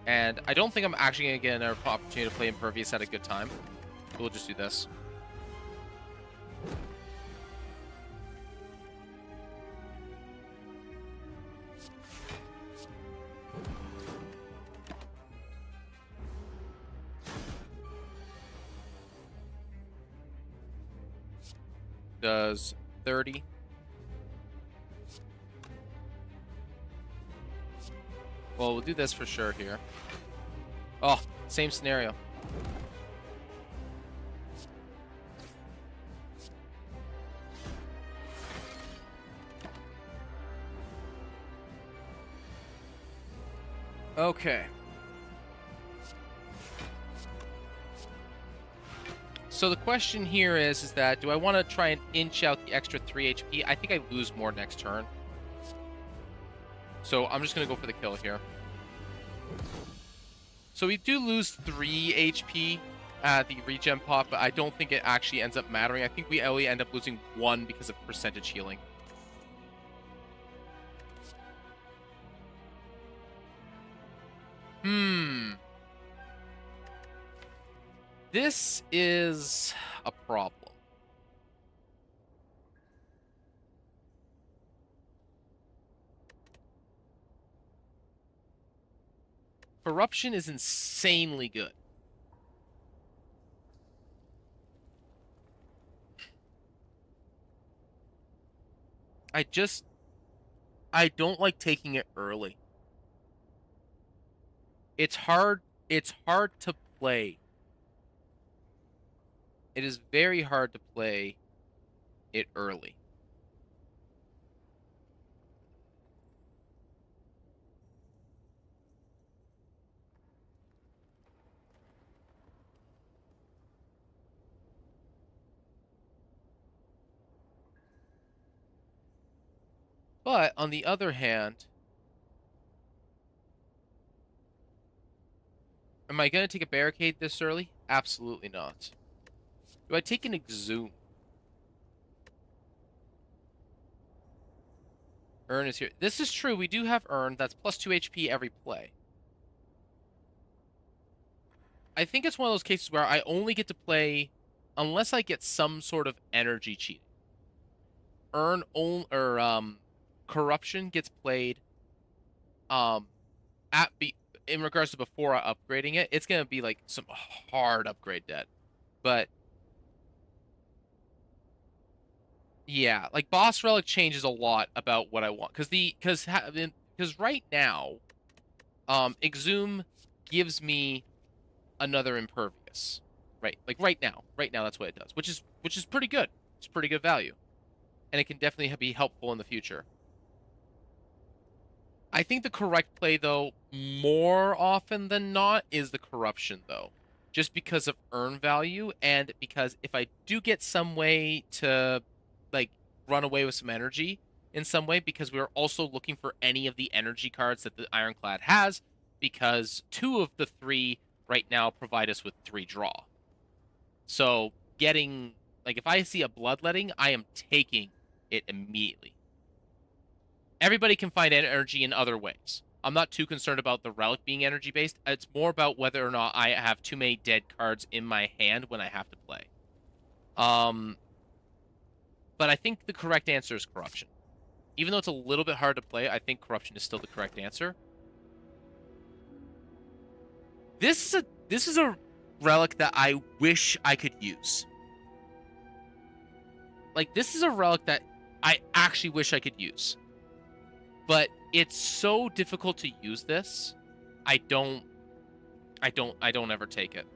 And I don't think I'm actually going to get another opportunity to play Impervious at a good time. So we'll just do this. Does 30. Well, we'll do this for sure here. Oh, same scenario. Okay. So the question here is that do I want to try and inch out the extra 3 HP? I think I lose more next turn. So I'm just going to go for the kill here. So we do lose 3 HP at the regen pop, but I don't think it actually ends up mattering. I think we only end up losing 1 because of percentage healing. This is a problem. Corruption is insanely good. I don't like taking it early. It's hard to play. It is very hard to play it early. But on the other hand, am I going to take a barricade this early? Absolutely not. Do I take an exhume? Urn is here. This is true. We do have Urn. That's plus 2 HP every play. I think it's one of those cases where I only get to play unless I get some sort of energy cheating. Urn or corruption gets played at in regards to before upgrading it. It's gonna be like some hard upgrade debt, but yeah, like boss relic changes a lot about what I want because right now, exhume gives me another impervious, right? Like right now that's what it does, which is pretty good. It's pretty good value, and it can definitely be helpful in the future. I think the correct play, though, more often than not, is the corruption, though. Just because of earn value, and because if I do get some way to, like, run away with some energy in some way, because we're also looking for any of the energy cards that the Ironclad has, because 2 of the 3 right now provide us with 3 draw. So getting, like, if I see a bloodletting, I am taking it immediately. Everybody can find energy in other ways. I'm not too concerned about the relic being energy based. It's more about whether or not I have too many dead cards in my hand when I have to play. But I think the correct answer is corruption. Even though it's a little bit hard to play, I think corruption is still the correct answer. This is a relic that I wish I could use. Like, this is a relic that I actually wish I could use. But it's so difficult to use this. I don't ever take it.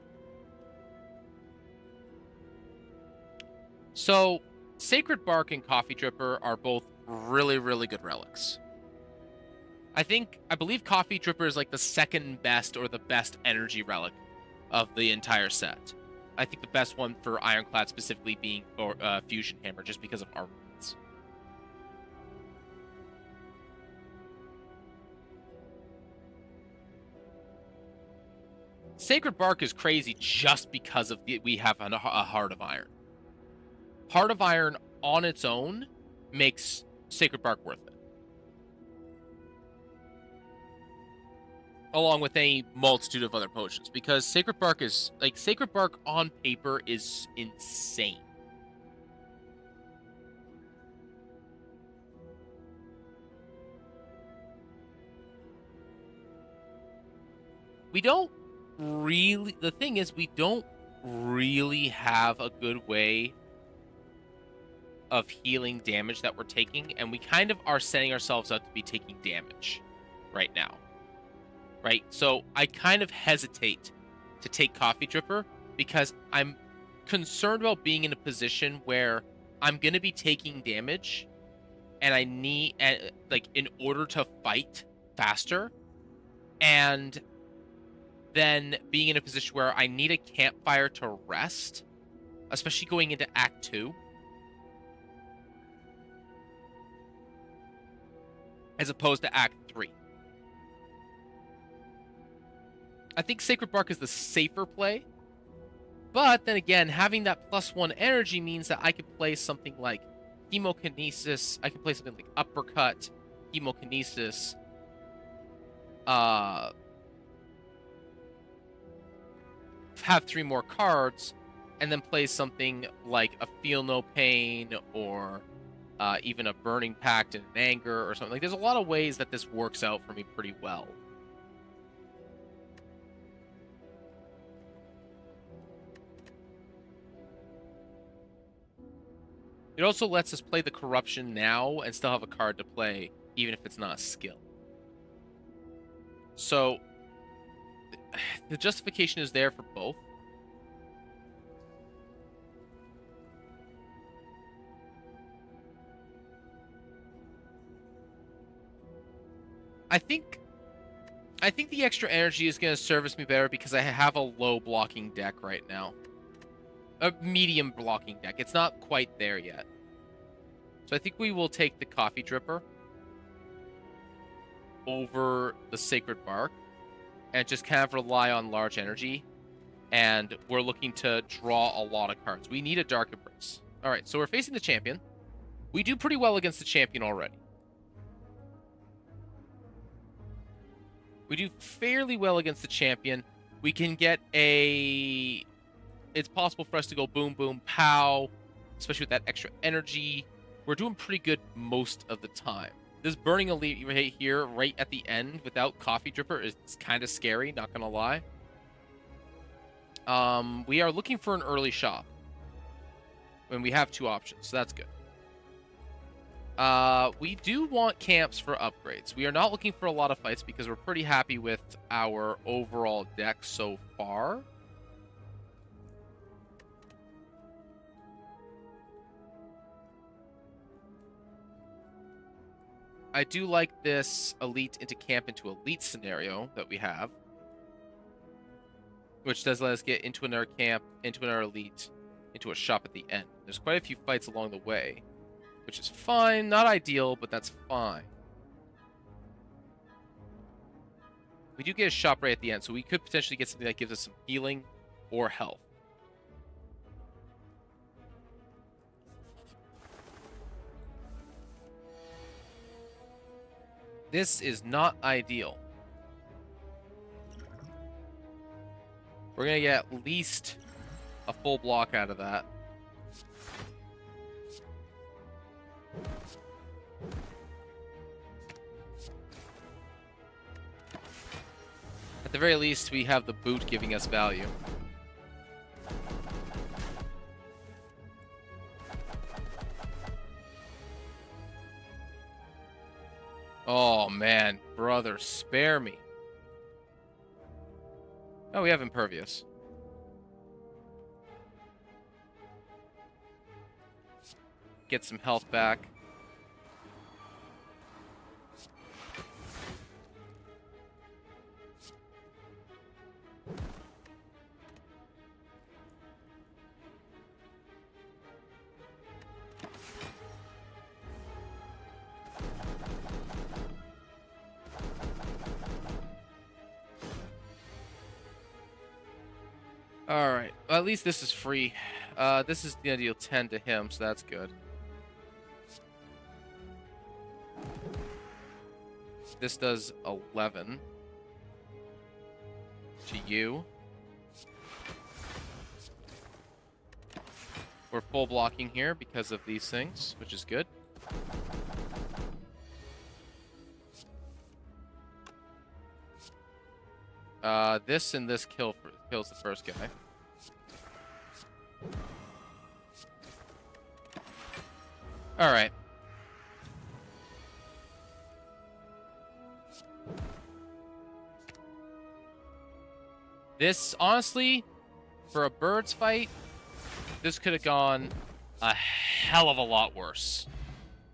So, Sacred Bark and Coffee Dripper are both really, really good relics. I believe Coffee Dripper is like the second best or the best energy relic of the entire set. I think the best one for Ironclad specifically being Fusion Hammer, just because of armaments. Sacred Bark is crazy just because of we have a Heart of Iron. Heart of Iron on its own makes Sacred Bark worth it. Along with a multitude of other potions, because Sacred Bark on paper is insane. The thing is, we don't really have a good way of healing damage that we're taking, and we kind of are setting ourselves up to be taking damage right now. Right? So I kind of hesitate to take Coffee Dripper because I'm concerned about being in a position where I'm going to be taking damage and I need, in order to fight faster, and then being in a position where I need a campfire to rest, especially going into Act 2. As opposed to Act 3. I think Sacred Bark is the safer play. But then again, having that +1 energy means that I could play something like Hemokinesis. I could play something like Uppercut, Hemokinesis. Have 3 more cards, and then play something like a Feel No Pain or even a Burning Pact and an Anger or something. Like, there's a lot of ways that this works out for me pretty well. It also lets us play the Corruption now and still have a card to play, even if it's not a skill. So, the justification is there for both. I think the extra energy is going to service me better because I have a low blocking deck right now. A medium blocking deck. It's not quite there yet. So I think we will take the Coffee Dripper. over the Sacred Bark and just kind of rely on large energy. And we're looking to draw a lot of cards. We need a Dark Embrace. All right, so we're facing the champion. We do pretty well against the champion already. We do fairly well against the champion. We can get a... It's possible for us to go boom, boom, pow, especially with that extra energy. We're doing pretty good most of the time. This Burning Elite right here, right at the end, without Coffee Dripper, is kind of scary, not going to lie. We are looking for an early shop. When we have 2 options, so that's good. We do want camps for upgrades. We are not looking for a lot of fights because we're pretty happy with our overall deck so far. I do like this elite into camp into elite scenario that we have, which does let us get into another camp, into another elite, into a shop at the end. There's quite a few fights along the way, which is fine. Not ideal, but that's fine. We do get a shop right at the end, so we could potentially get something that gives us some healing or health. This is not ideal. We're going to get at least a full block out of that. At the very least, we have the boot giving us value. Oh, man. Brother, spare me. Oh, we have Impervious. Get some health back. Alright, well, at least this is free. This is gonna deal 10 to him, so that's good. This does 11 to you. We're full blocking here because of these things, which is good. This and this kills the first guy. All right. This, honestly, for a birds fight, this could have gone a hell of a lot worse.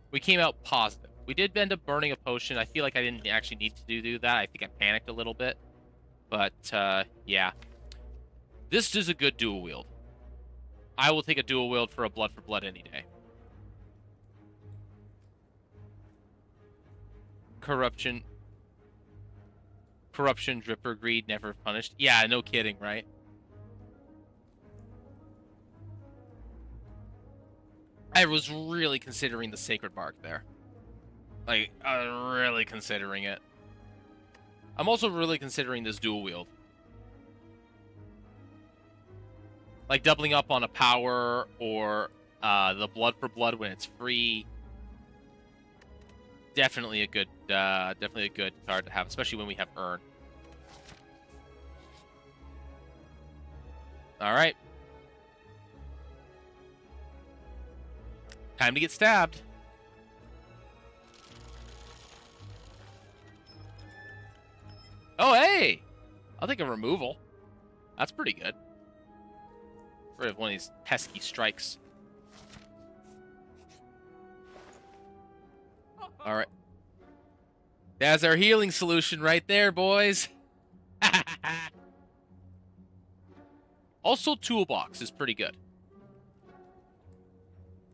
We came out positive. We did end up burning a potion. I feel like I didn't actually need to do that. I think I panicked a little bit. But, yeah. This is a good dual wield. I will take a dual wield for a blood for blood any day. Corruption, dripper, greed, never punished. Yeah, no kidding, right? I was really considering the Sacred Bark there. Like, I was really considering it. I'm also really considering this dual wield. Like doubling up on a power or the blood for blood when it's free. Definitely a good card to have, especially when we have Earn. All right. Time to get stabbed. Oh, hey! I'll take a removal. That's pretty good. Rid of one of these pesky strikes. All right. That's our healing solution right there, boys. Also, toolbox is pretty good.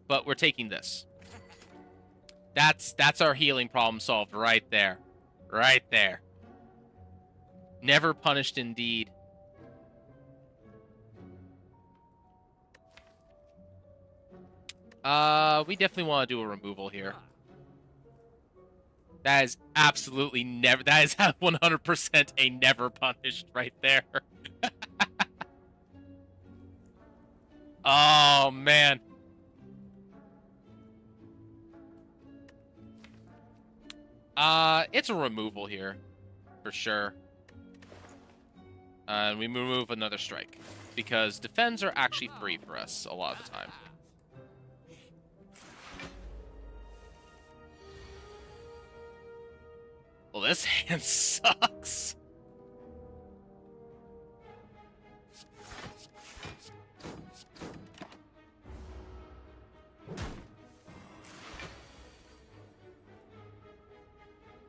But we're taking this. That's our healing problem solved right there. Right there. Never punished indeed. We definitely want to do a removal here. That is absolutely never. That is 100% a never punished right there. Oh, man. It's a removal here, for sure. And we remove another strike, because defends are actually free for us a lot of the time. Well, this hand sucks.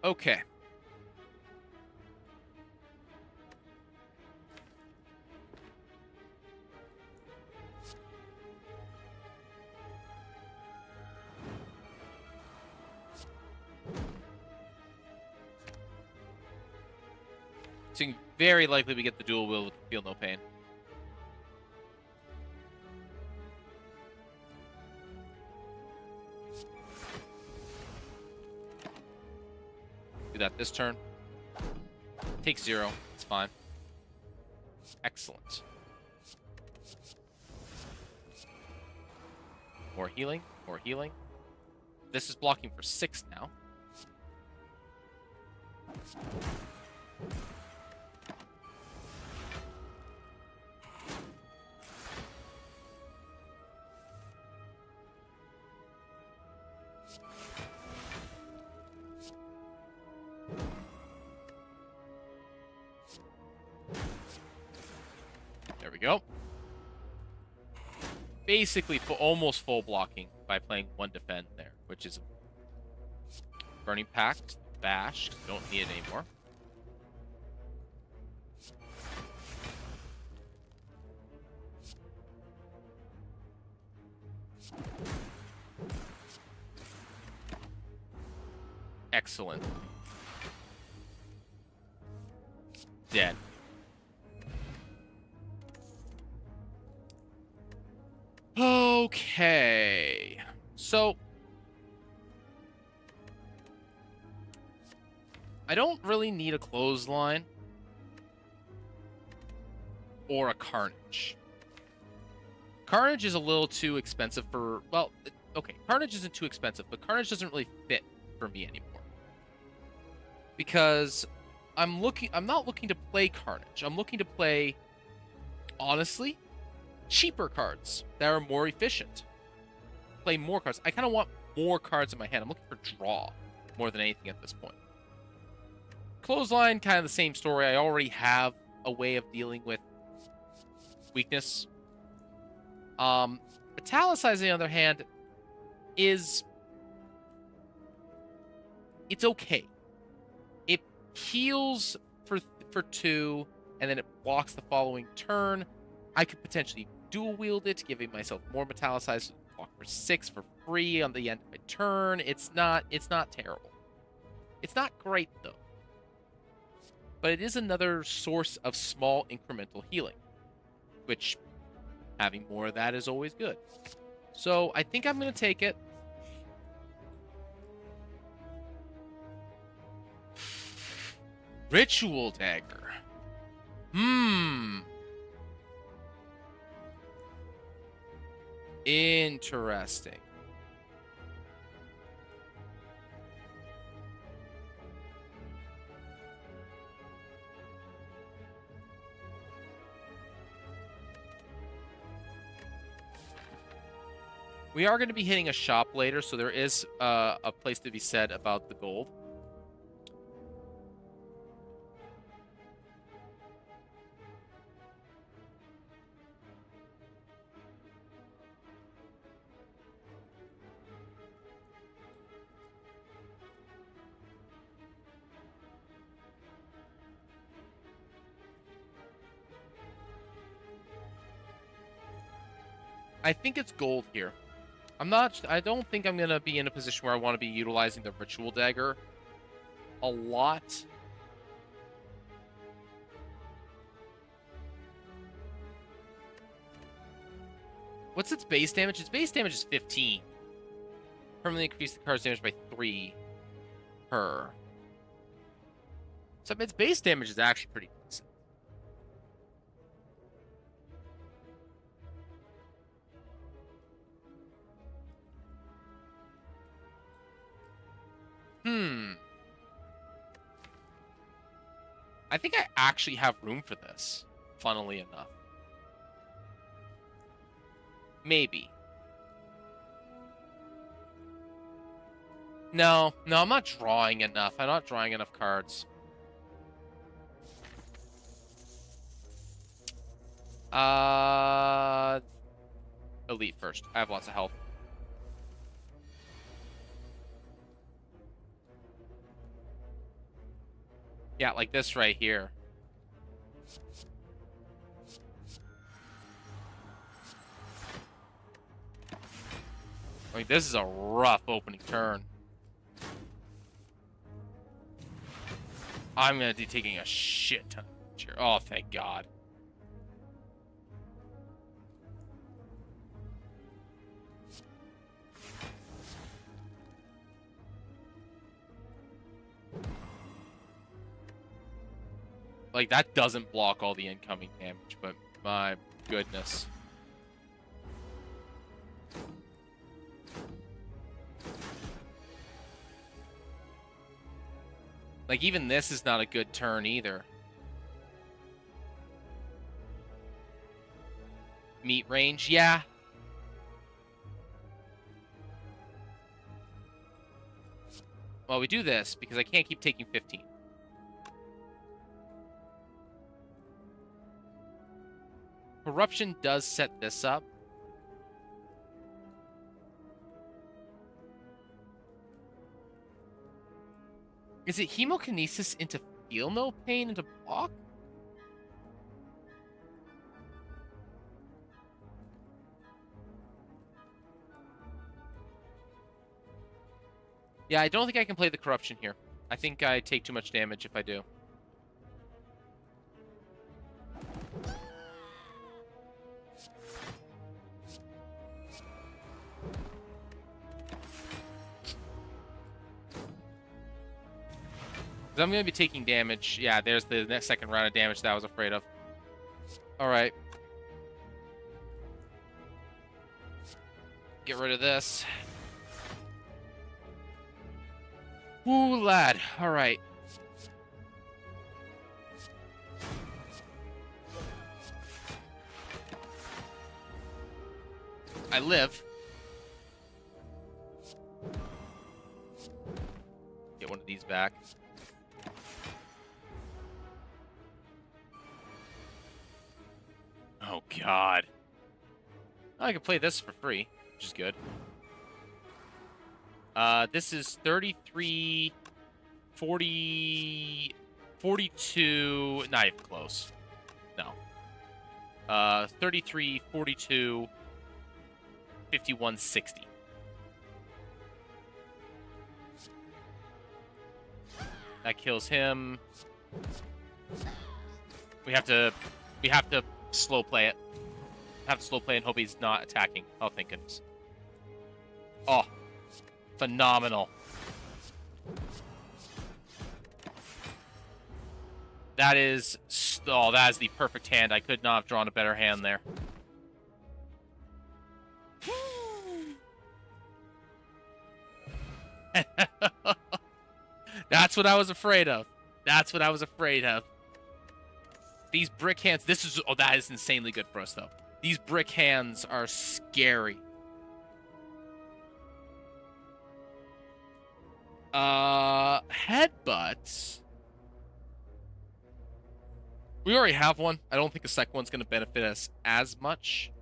Okay. So very likely we get the dual wield with Feel No Pain. Do that this turn. Take 0. It's fine. Excellent. More healing. More healing. This is blocking for 6 now. There we go. Basically, almost full blocking by playing 1 defend there, which is Burning Pact, Bash. Don't need it anymore. Excellent. Dead. Okay. So I don't really need a clothesline or a Carnage. Carnage is a little too expensive for, well, okay, Carnage isn't too expensive, but Carnage doesn't really fit for me anymore. Because I'm not looking to play Carnage. I'm looking to play, honestly, cheaper cards that are more efficient. Play more cards. I kind of want more cards in my hand. I'm looking for draw more than anything at this point. Clothesline, kind of the same story. I already have a way of dealing with weakness. Metallicize, on the other hand, it's okay. It heals for 2, and then it blocks the following turn. I could potentially dual wield it, giving myself more metallicize, block for 6 for free on the end of my turn. It's not terrible. It's not great though. But it is another source of small incremental healing, which having more of that is always good. So I think I'm going to take it. Ritual Dagger. Interesting. We are going to be hitting a shop later, so there is a place to be said about the gold. I think it's gold here. I don't think I'm going to be in a position where I want to be utilizing the Ritual Dagger a lot. What's its base damage? Its base damage is 15. Permanently increase the card's damage by 3 per. So its base damage is actually pretty decent. I think I actually have room for this, funnily enough. Maybe. No, I'm not drawing enough. I'm not drawing enough cards. Elite first. I have lots of health. Yeah, like this right here. I mean, this is a rough opening turn. I'm going to be taking a shit ton of damage here. Oh, thank God. Like, that doesn't block all the incoming damage, but my goodness. Like, even this is not a good turn either. Meat range, yeah. Well, we do this because I can't keep taking 15. Corruption does set this up. Is it hemokinesis into feel no pain into block? Yeah, I don't think I can play the corruption here. I think I take too much damage if I do. I'm going to be taking damage. Yeah, there's the next second round of damage that I was afraid of. All right. Get rid of this. Woo, lad. All right. I live. Get one of these back. Oh, God. I can play this for free, which is good. This is 33, 40, 42, not even close. No. 33, 42, 51, 60. That kills him. We have to slow play it. Have to slow play and hope he's not attacking. Oh, thank goodness. Oh, phenomenal. That is the perfect hand. I could not have drawn a better hand there. That's what I was afraid of. That's what I was afraid of. These brick hands, that is insanely good for us, though. These brick hands are scary. Headbutts. We already have one. I don't think the second one's going to benefit us as much.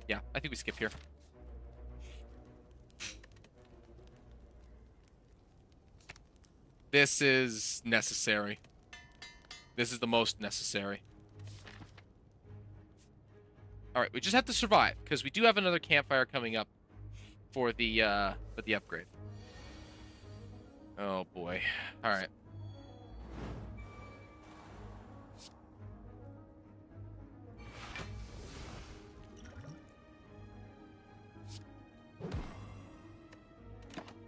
Yeah, I think we skip here. This is necessary. This is the most necessary. All right, we just have to survive because we do have another campfire coming up for the upgrade. Oh boy. All right.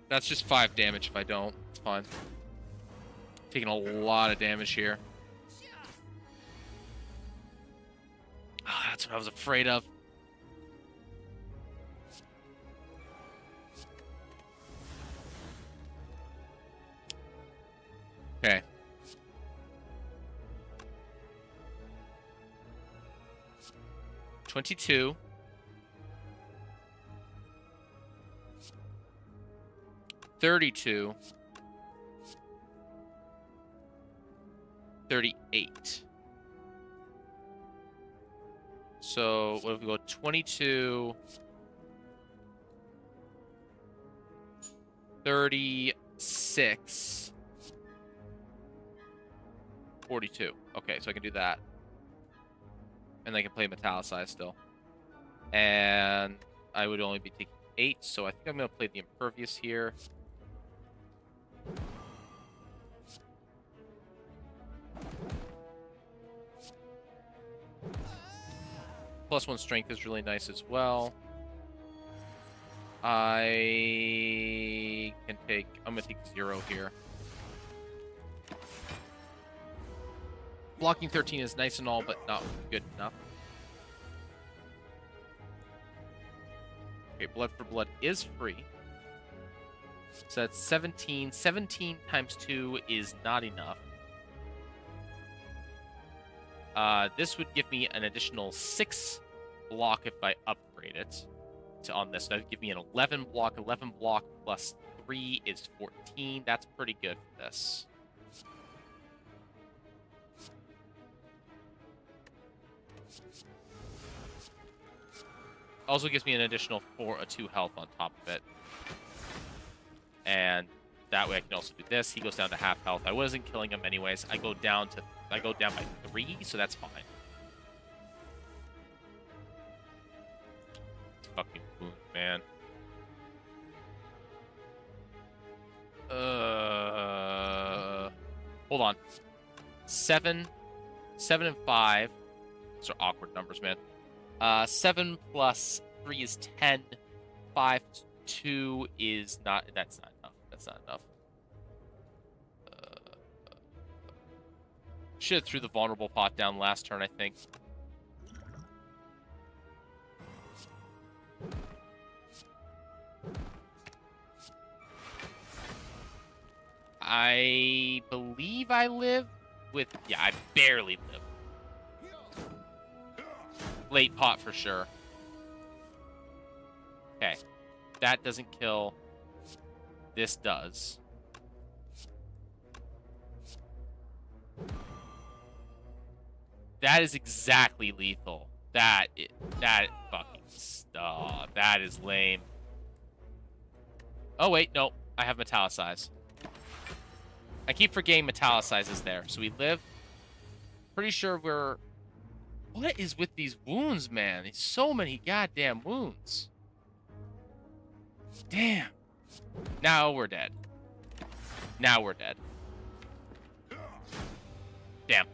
That's just 5 damage if I don't. It's fine. Taking a lot of damage here. Oh, that's what I was afraid of. Okay. $22. 32. 38. So what if we go 22, 36, 42. Okay, so I can do that. And I can play Metallicized still. And I would only be taking 8, so I think I'm going to play the Impervious here. +1 strength is really nice as well. I can take... I'm going to take 0 here. Blocking 13 is nice and all, but not good enough. Okay, Blood for Blood is free. So that's 17. 17 times 2 is not enough. This would give me an additional 6 block if I upgrade it on this. That would give me an 11 block. 11 block plus 3 is 14. That's pretty good for this. Also gives me an additional 2 health on top of it. And that way I can also do this. He goes down to half health. I wasn't killing him anyways. I go down by 3, so that's fine. Fucking wound, man. Hold on. 7 and 5. Those are awkward numbers, man. 7 plus 3 is 10. 5 to 2 is not... That's not enough. That's not enough. Should have threw the vulnerable pot down last turn, I think. I believe I live with... Yeah, I barely live. Late pot for sure. Okay. That doesn't kill. This does. That is exactly lethal. That fucking stuff. That is lame. Oh, wait. No. I have Metallicize. I keep forgetting Metallicize is there. So we live. Pretty sure we're... What is with these wounds, man? There's so many goddamn wounds. Damn. Now we're dead. Now we're dead. Damn.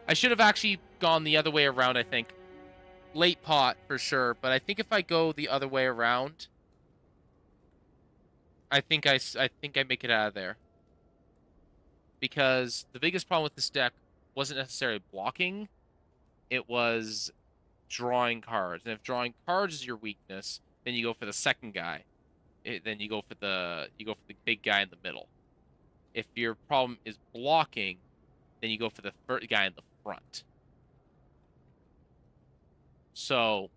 I should have actually gone the other way around, I think. Late pot, for sure. But I think if I go the other way around... I think I make it out of there. Because the biggest problem with this deck wasn't necessarily blocking. It was drawing cards. And if drawing cards is your weakness, then you go for the second guy. Then you go for the big guy in the middle. If your problem is blocking, then you go for the third guy in the front. So,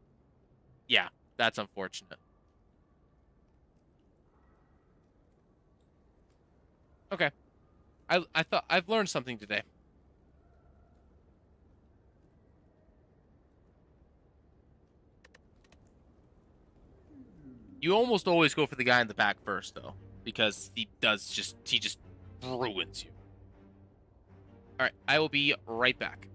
yeah, that's unfortunate. Okay. I thought I've learned something today. You almost always go for the guy in the back first, though, because he just ruins you. All right, I will be right back.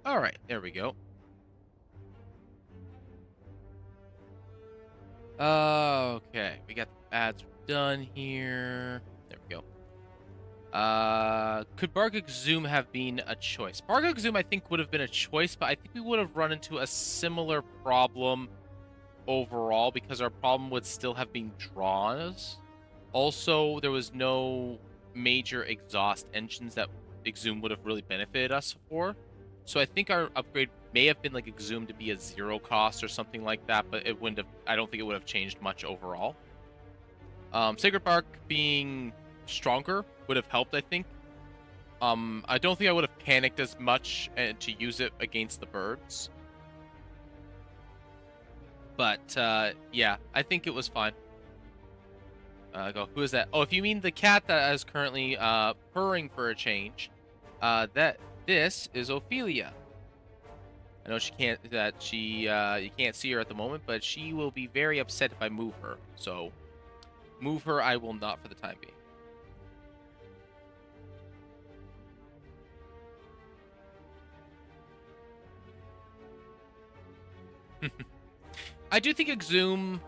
All right, there we go. Okay, we got the ads done here. There we go. Could Barguk Zoom have been a choice? Barguk Zoom, I think, would have been a choice, but I think we would have run into a similar problem overall because our problem would still have been draws. Also, there was no major exhaust engines that Exhume would have really benefited us for. So I think our upgrade may have been like Exhume to be a 0 cost or something like that, but it wouldn't have. I don't think it would have changed much overall. Sacred Bark being stronger would have helped, I think. I don't think I would have panicked as much to use it against the birds. But yeah, I think it was fine. Who is that? Oh, if you mean the cat that is currently purring for a change, this is Ophelia. I know you can't see her at the moment, but she will be very upset if I move her. So move her I will not for the time being. I do think Exhume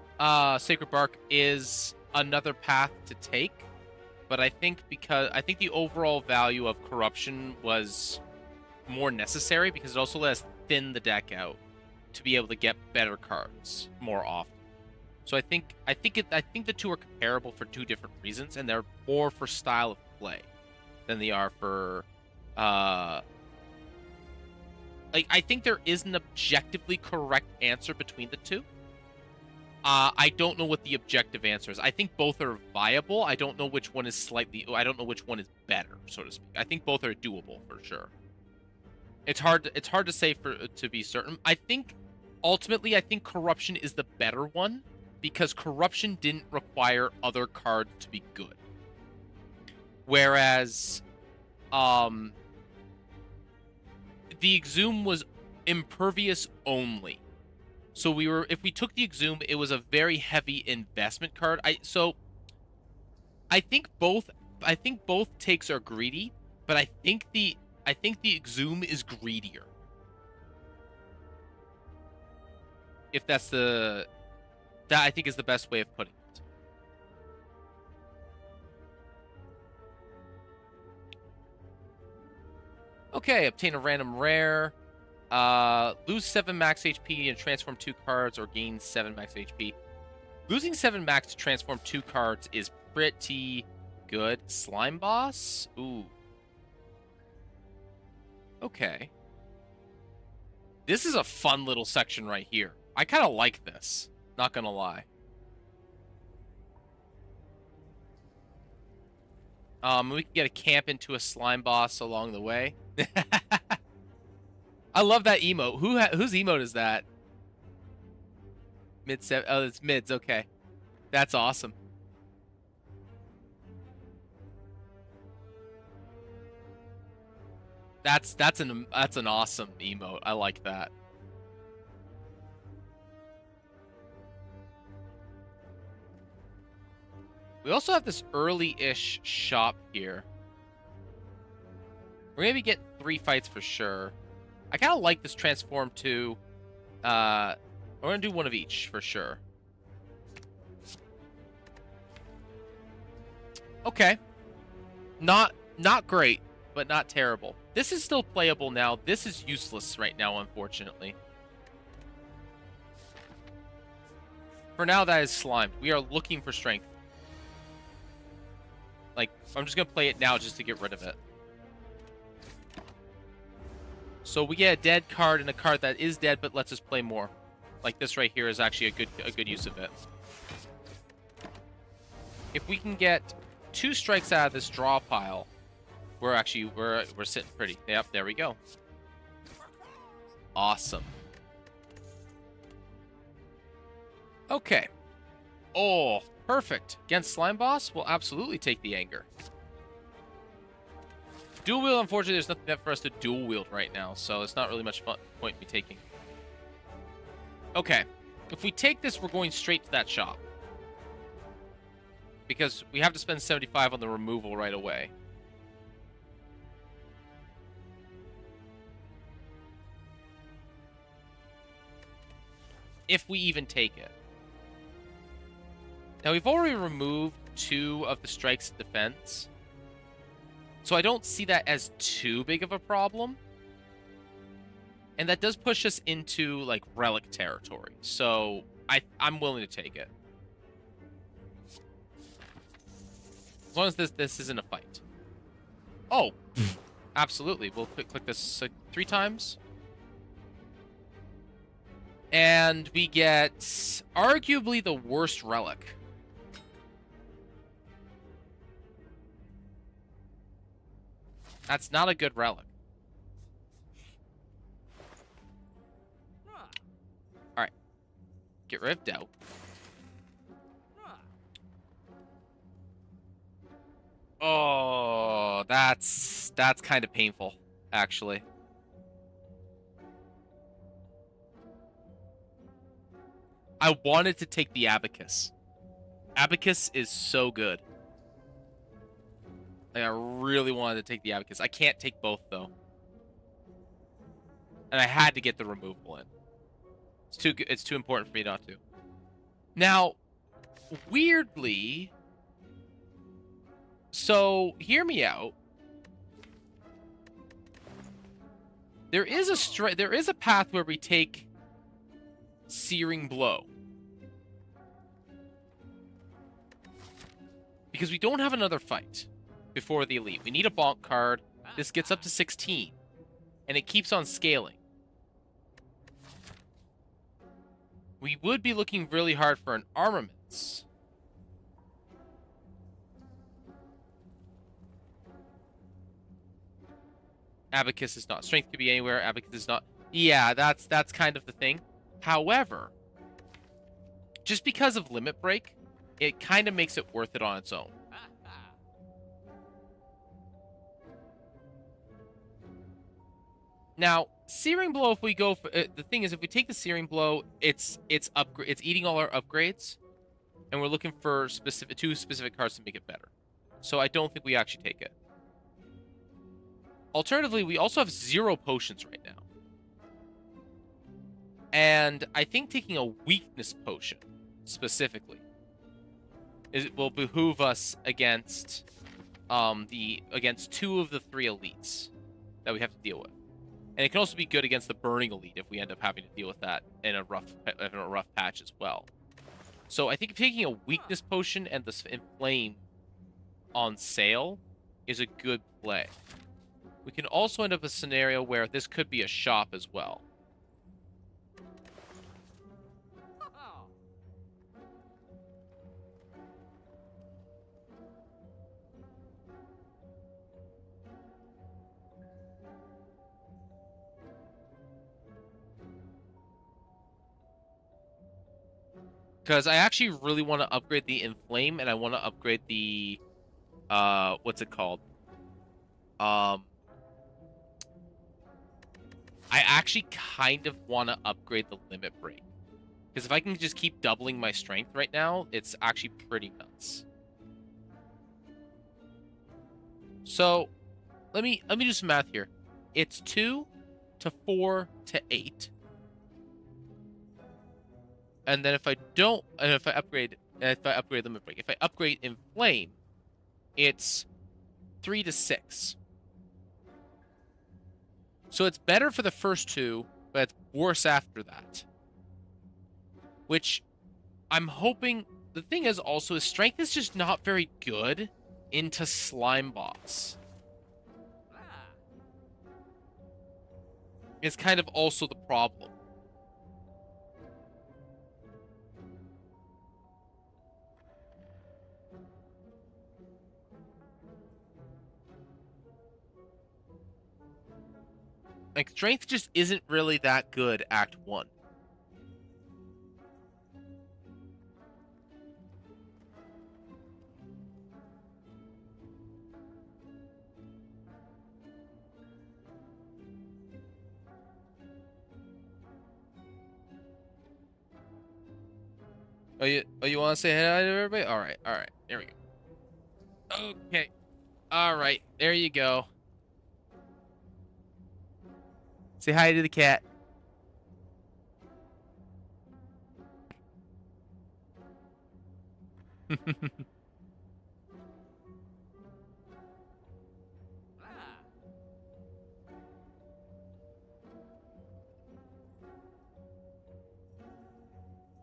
Sacred Bark is another path to take, but I think the overall value of Corruption was more necessary because it also let us thin the deck out to be able to get better cards more often. So I think the two are comparable for two different reasons, and they're more for style of play than they are for like I think there is an objectively correct answer between the two. I don't know what the objective answer is. I think both are viable. I don't know which one is I don't know which one is better, so to speak. I think both are doable for sure. It's hard to say to be certain. I think ultimately Corruption is the better one because Corruption didn't require other cards to be good. Whereas the Exhume was impervious only. So if we took the Exhume, it was a very heavy investment card. I think both takes are greedy, but I think the Exhume is greedier. If that I think is the best way of putting it. Okay, obtain a random rare. Lose 7 max HP and transform 2 cards or gain 7 max HP. Losing 7 max to transform 2 cards is pretty good. Slime Boss? Ooh. Okay. This is a fun little section right here. I kind of like this. Not gonna lie. We can get a camp into a Slime Boss along the way. I love that emote. Whose emote is that? Mid-7. Oh, it's mids. Okay. That's awesome. That's an awesome emote. I like that. We also have this early-ish shop here. We're gonna be getting 3 fights for sure. I kind of like this transform too. We're gonna do one of each for sure. Okay. Not great, but not terrible. This is still playable now. This is useless right now, unfortunately. For now, that is slimed. We are looking for strength. Like, I'm just gonna play it now just to get rid of it. So we get a dead card and a card that is dead but lets us play more. Like this right here is actually a good use of it. If we can get 2 strikes out of this draw pile, we're sitting pretty. Yep, there we go. Awesome. Okay. Oh, perfect. Against Slime Boss, we'll absolutely take the anger. Dual wield, unfortunately, there's nothing for us to dual wield right now, so it's not really much point in me taking. Okay. If we take this, we're going straight to that shop. Because we have to spend 75 on the removal right away. if we even take it. Now, we've already removed 2 of the strikes of defense, so I don't see that as too big of a problem. And that does push us into, like, relic territory, so I'm willing to take it. As long as this isn't a fight. Oh, absolutely. We'll click this 3 times. And we get arguably the worst relic. That's not a good relic. Alright. Get rid of doubt. Oh, that's kind of painful, actually. I wanted to take the Abacus. Abacus is so good. Like, I really wanted to take the Abacus. I can't take both, though. And I had to get the removal in. It's too important for me not to. Now, weirdly... So, hear me out. There is a path where we take Searing Blow. Because we don't have another fight before the Elite. We need a bonk card. This gets up to 16. And it keeps on scaling. We would be looking really hard for an Armaments. Abacus is not. Strength could be anywhere. Abacus is not. Yeah, that's kind of the thing. However, just because of Limit Break, it kind of makes it worth it on its own. Now, Searing Blow, if we go for... the thing is, if we take the Searing Blow, it's eating all our upgrades, and we're looking for 2 specific cards to make it better. So I don't think we actually take it. Alternatively, we also have 0 potions right now. And I think taking a weakness potion, specifically, will behoove us against against 2 of the 3 elites that we have to deal with. And it can also be good against the Burning Elite if we end up having to deal with that in a rough patch as well. So I think taking a weakness potion and the Inflame on sale is a good play. We can also end up a scenario where this could be a shop as well. Because I actually really want to upgrade the Inflame, and I want to upgrade the... what's it called? I actually kind of want to upgrade the Limit Break. Because if I can just keep doubling my strength right now, it's actually pretty nuts. So, let me do some math here. It's 2 to 4 to 8. And then if I don't, and if I upgrade Limit Break, if I upgrade Inflame, it's 3 to 6. So it's better for the first 2, but it's worse after that. Which I'm hoping... The thing is also, is strength is just not very good into Slime Boss. It's kind of also the problem. Like, strength just isn't really that good Act 1. Oh, you want to say hi to everybody? All right, there we go. Okay, all right, there you go. Say hi to the cat.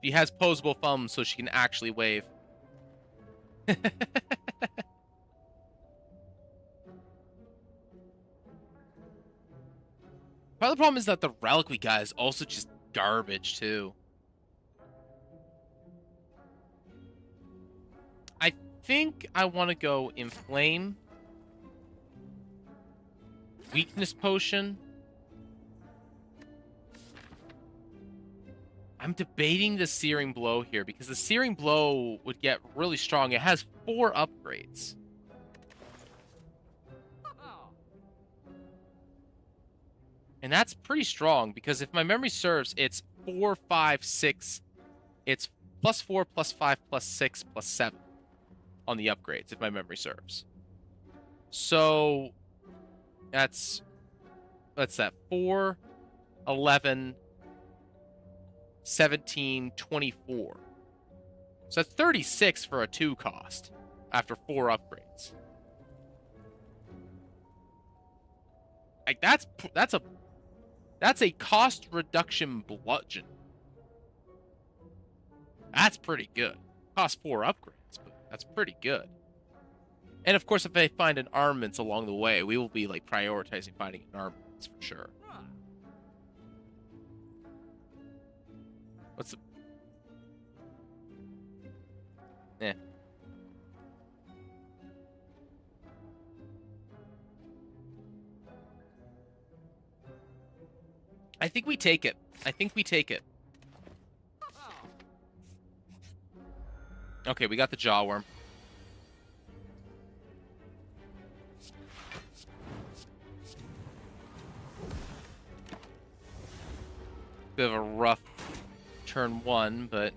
She has posable thumbs, so she can actually wave. Part of the problem is that the Reliquary guy is also just garbage, too. I think I want to go Inflame. Weakness Potion. I'm debating the Searing Blow here, because the Searing Blow would get really strong. It has 4 upgrades. And that's pretty strong, because if my memory serves, it's 4, 5, 6. It's +4, +5, +6, +7 on the upgrades, if my memory serves. So that's, what's that? 4, 11, 17, 24. So that's 36 for a 2 cost after 4 upgrades. Like that's a cost reduction bludgeon. That's pretty good. Cost 4 upgrades, but that's pretty good. And of course, if I find an armaments along the way, we will be like prioritizing finding an armaments for sure. What's the... Eh. I think we take it. I think we take it. Okay, we got the Jawworm. Bit of a rough turn 1, but...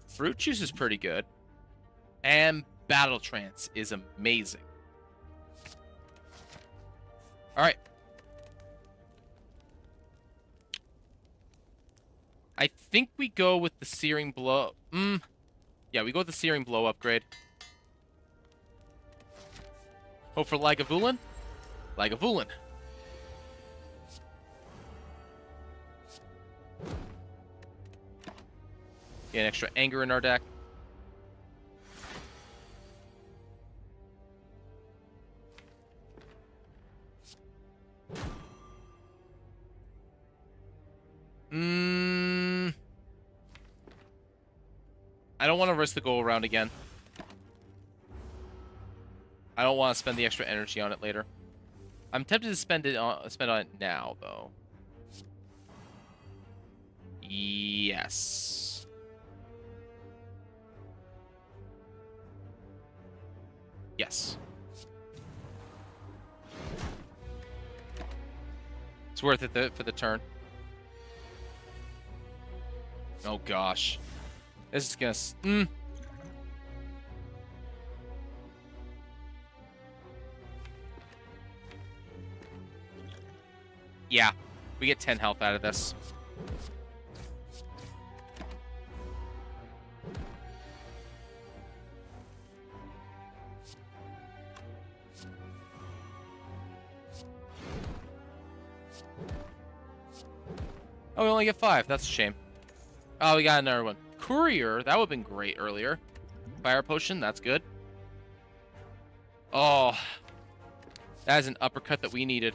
Fruit Juice is pretty good. And Battle Trance is amazing. Alright. I think we go with the Searing Blow. Yeah, we go with the Searing Blow upgrade. Hope for Lagavulin? Lagavulin. Get an extra anger in our deck. I don't want to risk the go around again. I don't want to spend the extra energy on it later. I'm tempted to spend on it now, though. Yes. Yes. It's worth it for the turn. Oh gosh. This is gonna... Yeah. We get 10 health out of this. Oh, we only get 5. That's a shame. Oh, we got another one. Courier. That would have been great earlier. Fire Potion. That's good. Oh. That is an uppercut that we needed.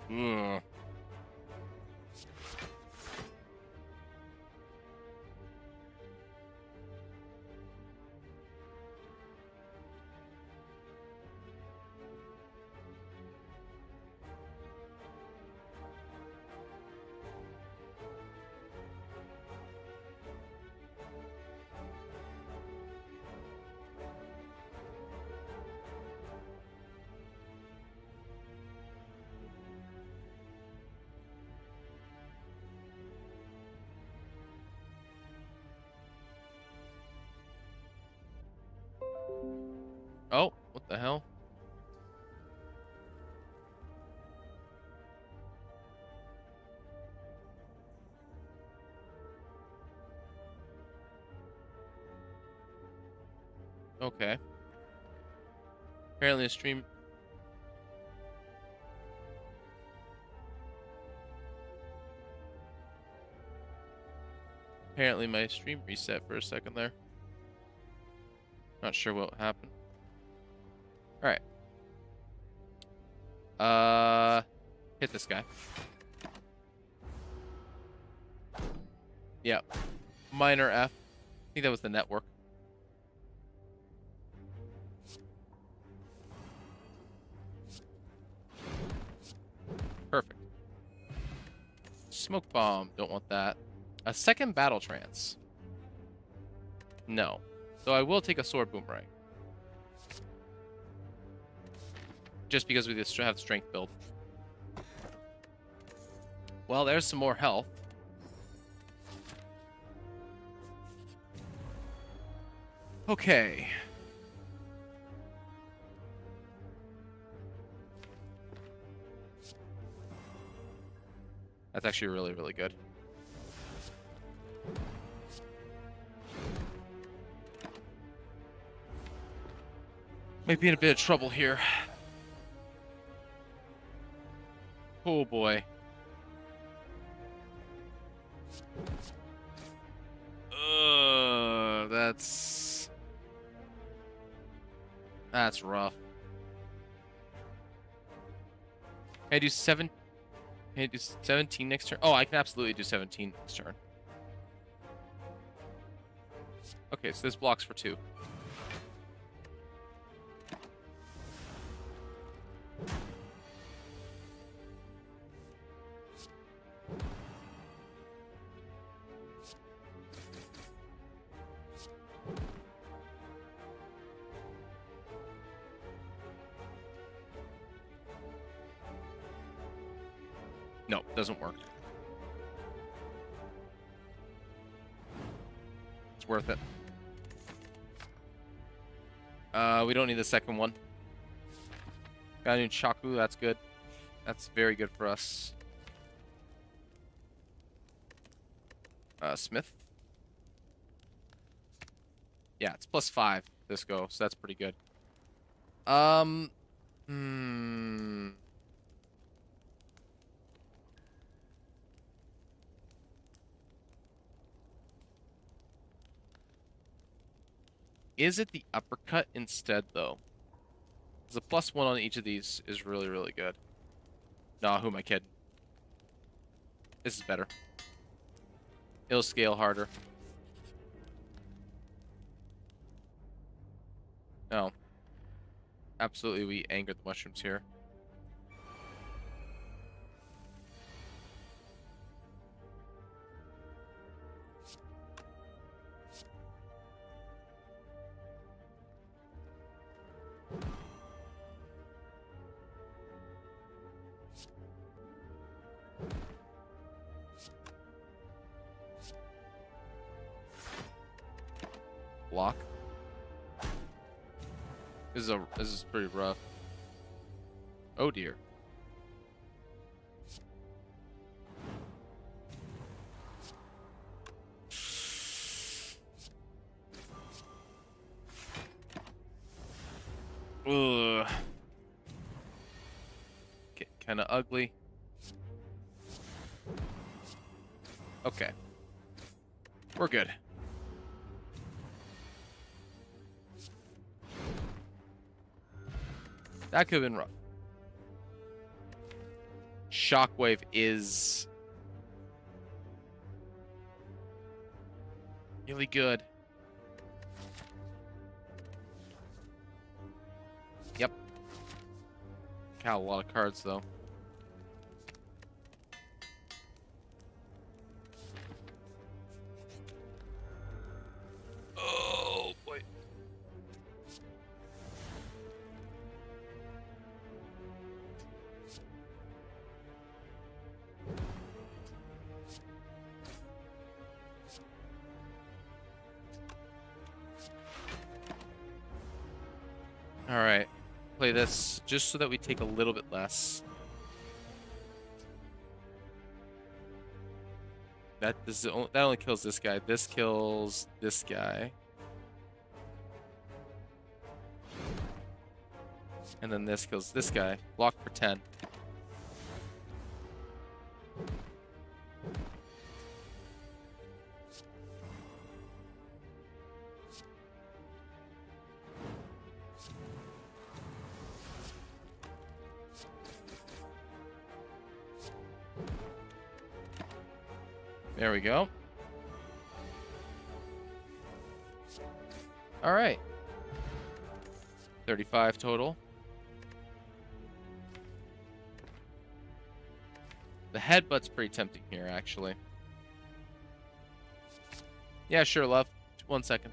Ugh. the hell? Okay. Apparently a stream... Apparently my stream reset for a second there. Not sure what happened. Alright. Hit this guy. Yeah. Minor F. I think that was the network. Perfect. Smoke bomb. Don't want that. A second battle trance. No. So I will take a sword boomerang. Just because we just have strength build. Well, there's some more health. Okay. That's actually really, really good. Might be in a bit of trouble here. Oh boy. That's rough. Can I do 7? Can I do 17 next turn? Oh, I can absolutely do 17 next turn. Okay, so this blocks for 2. No, doesn't work. It's worth it. We don't need the second one. Got a new Chaku, that's good. That's very good for us. Smith. Yeah, it's +5 this go, so that's pretty good. Is it the uppercut instead, though? Because a +1 on each of these is really, really good. Nah, who am I kidding? This is better. It'll scale harder. No. Absolutely, we angered the mushrooms here. Block. This is pretty rough. Oh dear. Ugh. Get kind of ugly. Okay. We're good. That could have been rough. Shockwave is really good. Yep. Got a lot of cards, though. Oh, boy. All right. play this just so that we take a little bit less. That only kills this guy. This kills this guy. And then this kills this guy. Block for 10. There we go. All right. 35 total. The headbutt's pretty tempting here, actually. Yeah, sure, love. 1 second.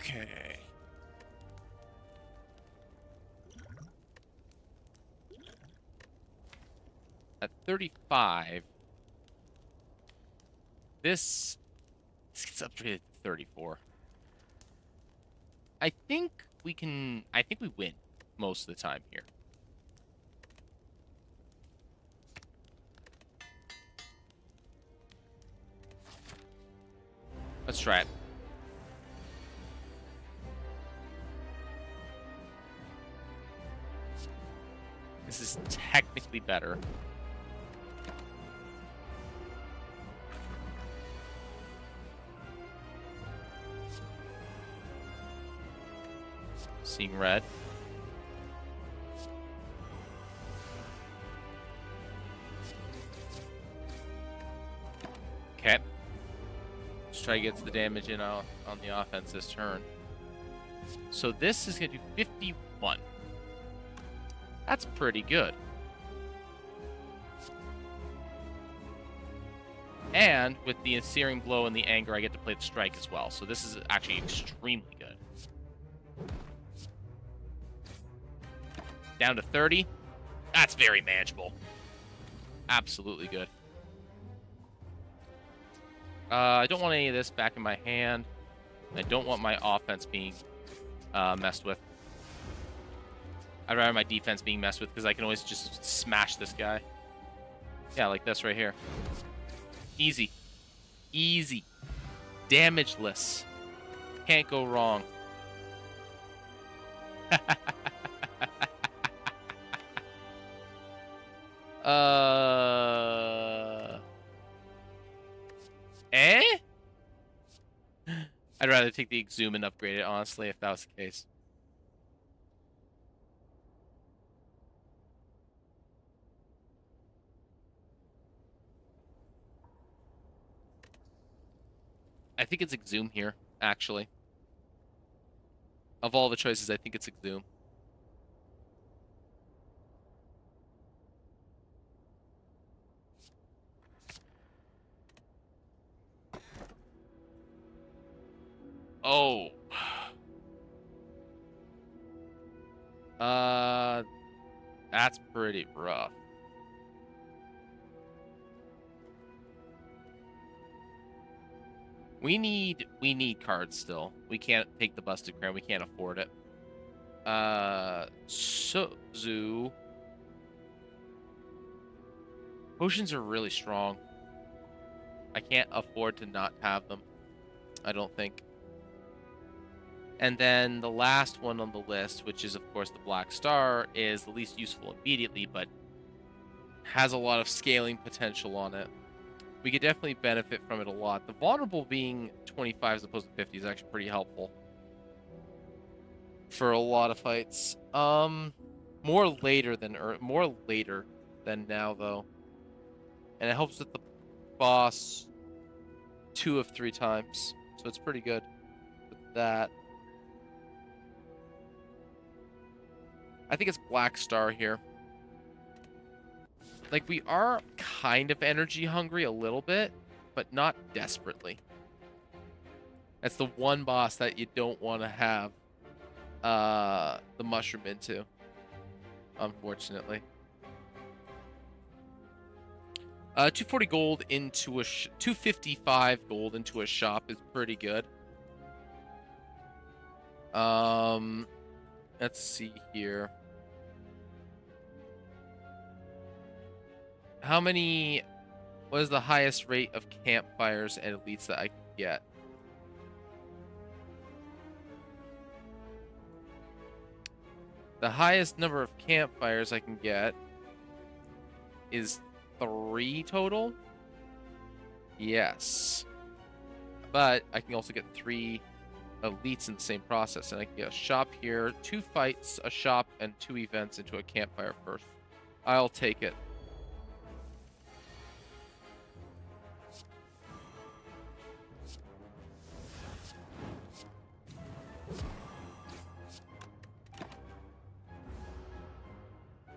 Okay. At 35, this gets upgraded to 34. I think we win most of the time here. Let's try it. This is technically better. Seeing red. Okay. Let's try to get to the damage in on the offense this turn. So this is going to do 51. That's pretty good. And with the Searing Blow and the Anger, I get to play the Strike as well. So this is actually extremely good. Down to 30. That's very manageable. Absolutely good. I don't want any of this back in my hand. I don't want my offense being messed with. I'd rather my defense being messed with because I can always just smash this guy. Yeah, like this right here. Easy. Easy. Damageless. Can't go wrong. Eh? I'd rather take the Exhume and upgrade it, honestly, if that was the case. I think it's Exhume here, actually. Of all the choices, I think it's Exhume. Oh. That's pretty rough. We need cards still. We can't take the Busted Crown. We can't afford it. Zoo. Potions are really strong. I can't afford to not have them. I don't think. And then the last one on the list, which is, of course, the Black Star, is the least useful immediately, but has a lot of scaling potential on it. We could definitely benefit from it a lot. The Vulnerable being 25 as opposed to 50 is actually pretty helpful. for a lot of fights. More later than now though, and it helps with the boss 2 of 3 times, so it's pretty good with that. I think it's Black Star here. Like, we are kind of energy hungry a little bit, but not desperately. That's the one boss that you don't want to have the mushroom into, unfortunately. 240 gold into a 255 gold into a shop is pretty good. Let's see here. What is the highest rate of campfires and elites that I can get? The highest number of campfires I can get is 3 total. Yes. But I can also get 3 elites in the same process, and I can get a shop here, 2 fights, a shop, and 2 events into a campfire first. I'll take it.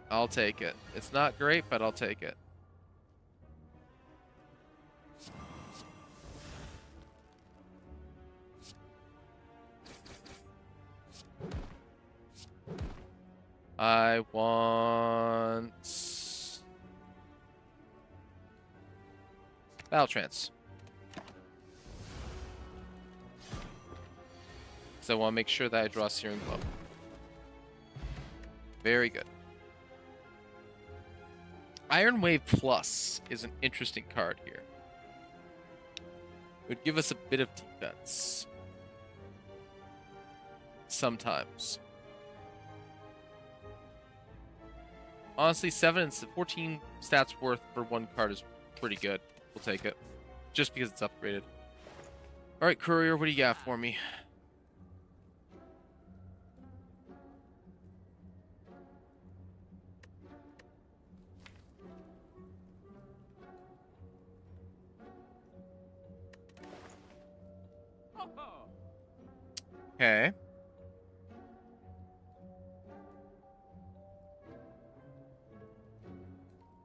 I'll take it. It's not great, but I'll take it. I want Battle Trance. So I want to make sure that I draw Searing Blow. Very good. Iron Wave Plus is an interesting card here. It would give us a bit of defense. Sometimes. Honestly, 7 and 14 stats worth for 1 card is pretty good. We'll take it. Just because it's upgraded. Alright, Courier, what do you got for me? Okay.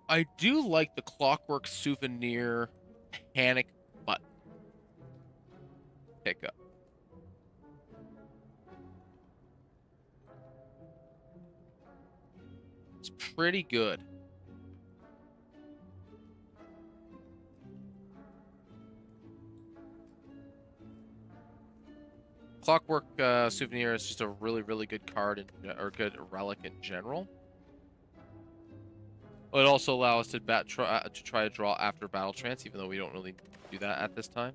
I do like the Clockwork Souvenir Panic Button pickup. It's pretty good. Clockwork Souvenir is just a really, really good card or good relic in general. It also allows us to try to draw after Battle Trance, even though we don't really do that at this time.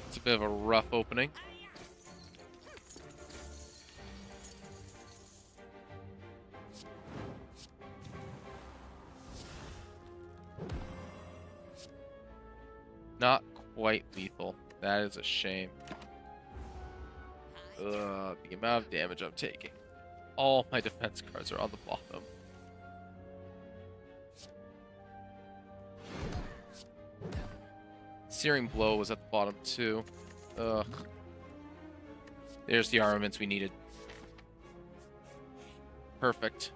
It's a bit of a rough opening. Not quite lethal. That is a shame. The amount of damage I'm taking. All my defense cards are on the bottom. Searing Blow was at the bottom too. Ugh. There's the armaments we needed. Perfect.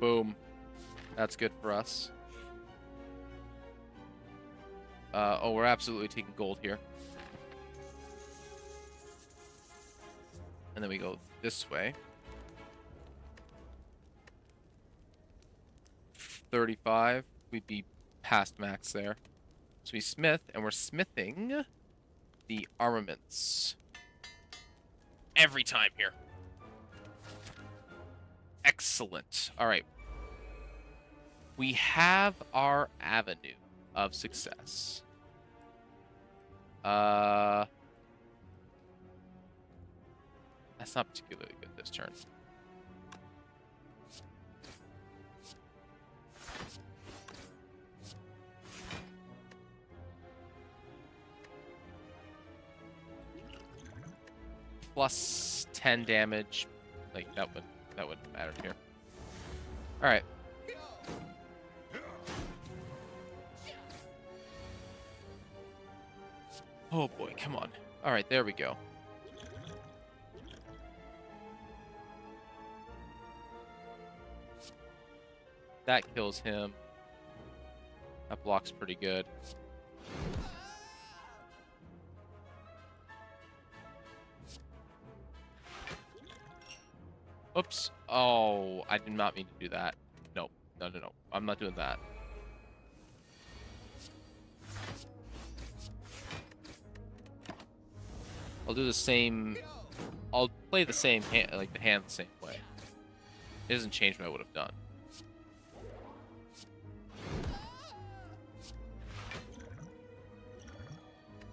Boom. That's good for us. Oh, we're absolutely taking gold here. And then we go this way. 35. We'd be past max there. So we smith, and we're smithing the armaments. Every time here. Excellent. All right. We have our avenue of success. That's not particularly good this turn. Plus 10 damage. Like that wouldn't matter here. All right. Oh boy, come on. All right, there we go. That kills him. That block's pretty good. Oops. Oh, I did not mean to do that. No. No, no, no. I'm not doing that. I'll do the same. I'll play the same hand, like the hand the same way. It doesn't change what I would have done.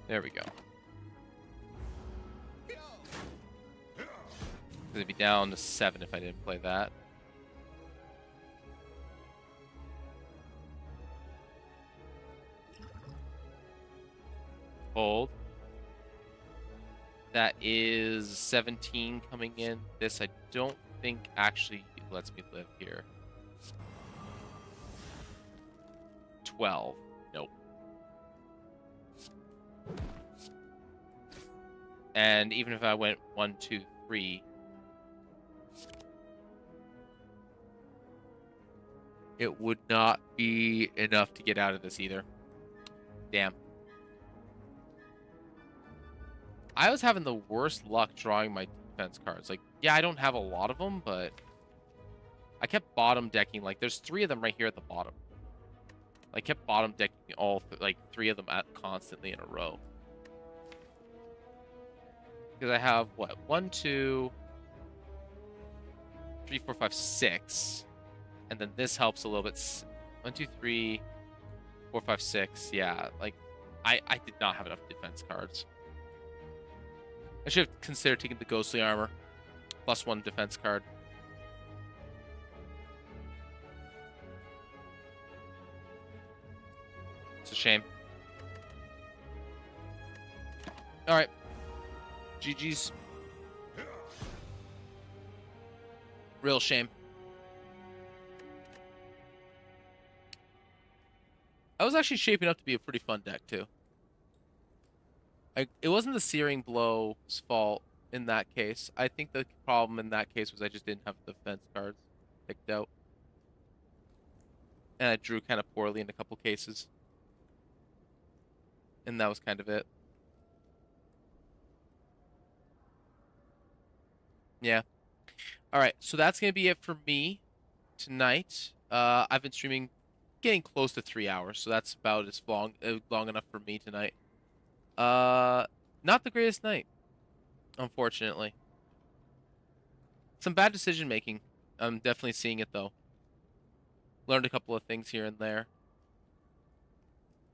There we go. It'd be down to 7 if I didn't play that. Hold. That is 17 coming in. This I don't think actually lets me live here. 12. Nope. And even if I went 1, 2, 3, it would not be enough to get out of this either. Damn. I was having the worst luck drawing my defense cards. Like, yeah, I don't have a lot of them, but I kept bottom decking. Like, there's 3 of them right here at the bottom. I kept bottom decking all, like, 3 of them constantly in a row. Because I have, what, 1, 2, 3, 4, 5, 6. And then this helps a little bit. 1, 2, 3, 4, 5, 6. Yeah, like, I did not have enough defense cards. I should have considered taking the ghostly armor. Plus 1 defense card. It's a shame. Alright. GG's. Real shame. I was actually shaping up to be a pretty fun deck, too. It wasn't the Searing Blow's fault in that case. I think the problem in that case was I just didn't have the defense cards picked out. And I drew kind of poorly in a couple cases. And that was kind of it. Yeah. Alright, so that's going to be it for me tonight. I've been streaming getting close to 3 hours, so that's about as long enough for me tonight. Not the greatest night, unfortunately. Some bad decision making. I'm definitely seeing it though. Learned a couple of things here and there.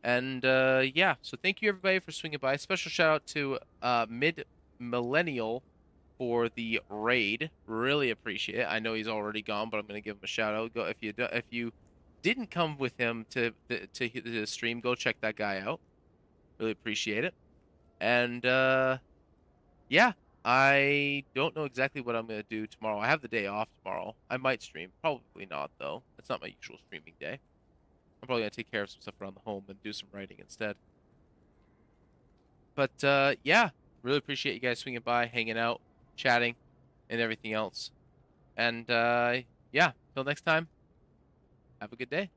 And yeah, so thank you everybody for swinging by. Special shout out to Mid Millennial for the raid. Really appreciate it. I know he's already gone, but I'm gonna give him a shout out. Go if you didn't come with him to the stream, go check that guy out. Really appreciate it. And yeah, I don't know exactly what I'm going to do tomorrow. I have the day off tomorrow. I might stream. Probably not, though. It's not my usual streaming day. I'm probably going to take care of some stuff around the home and do some writing instead. But yeah, really appreciate you guys swinging by, hanging out, chatting, and everything else. And yeah, till next time, have a good day.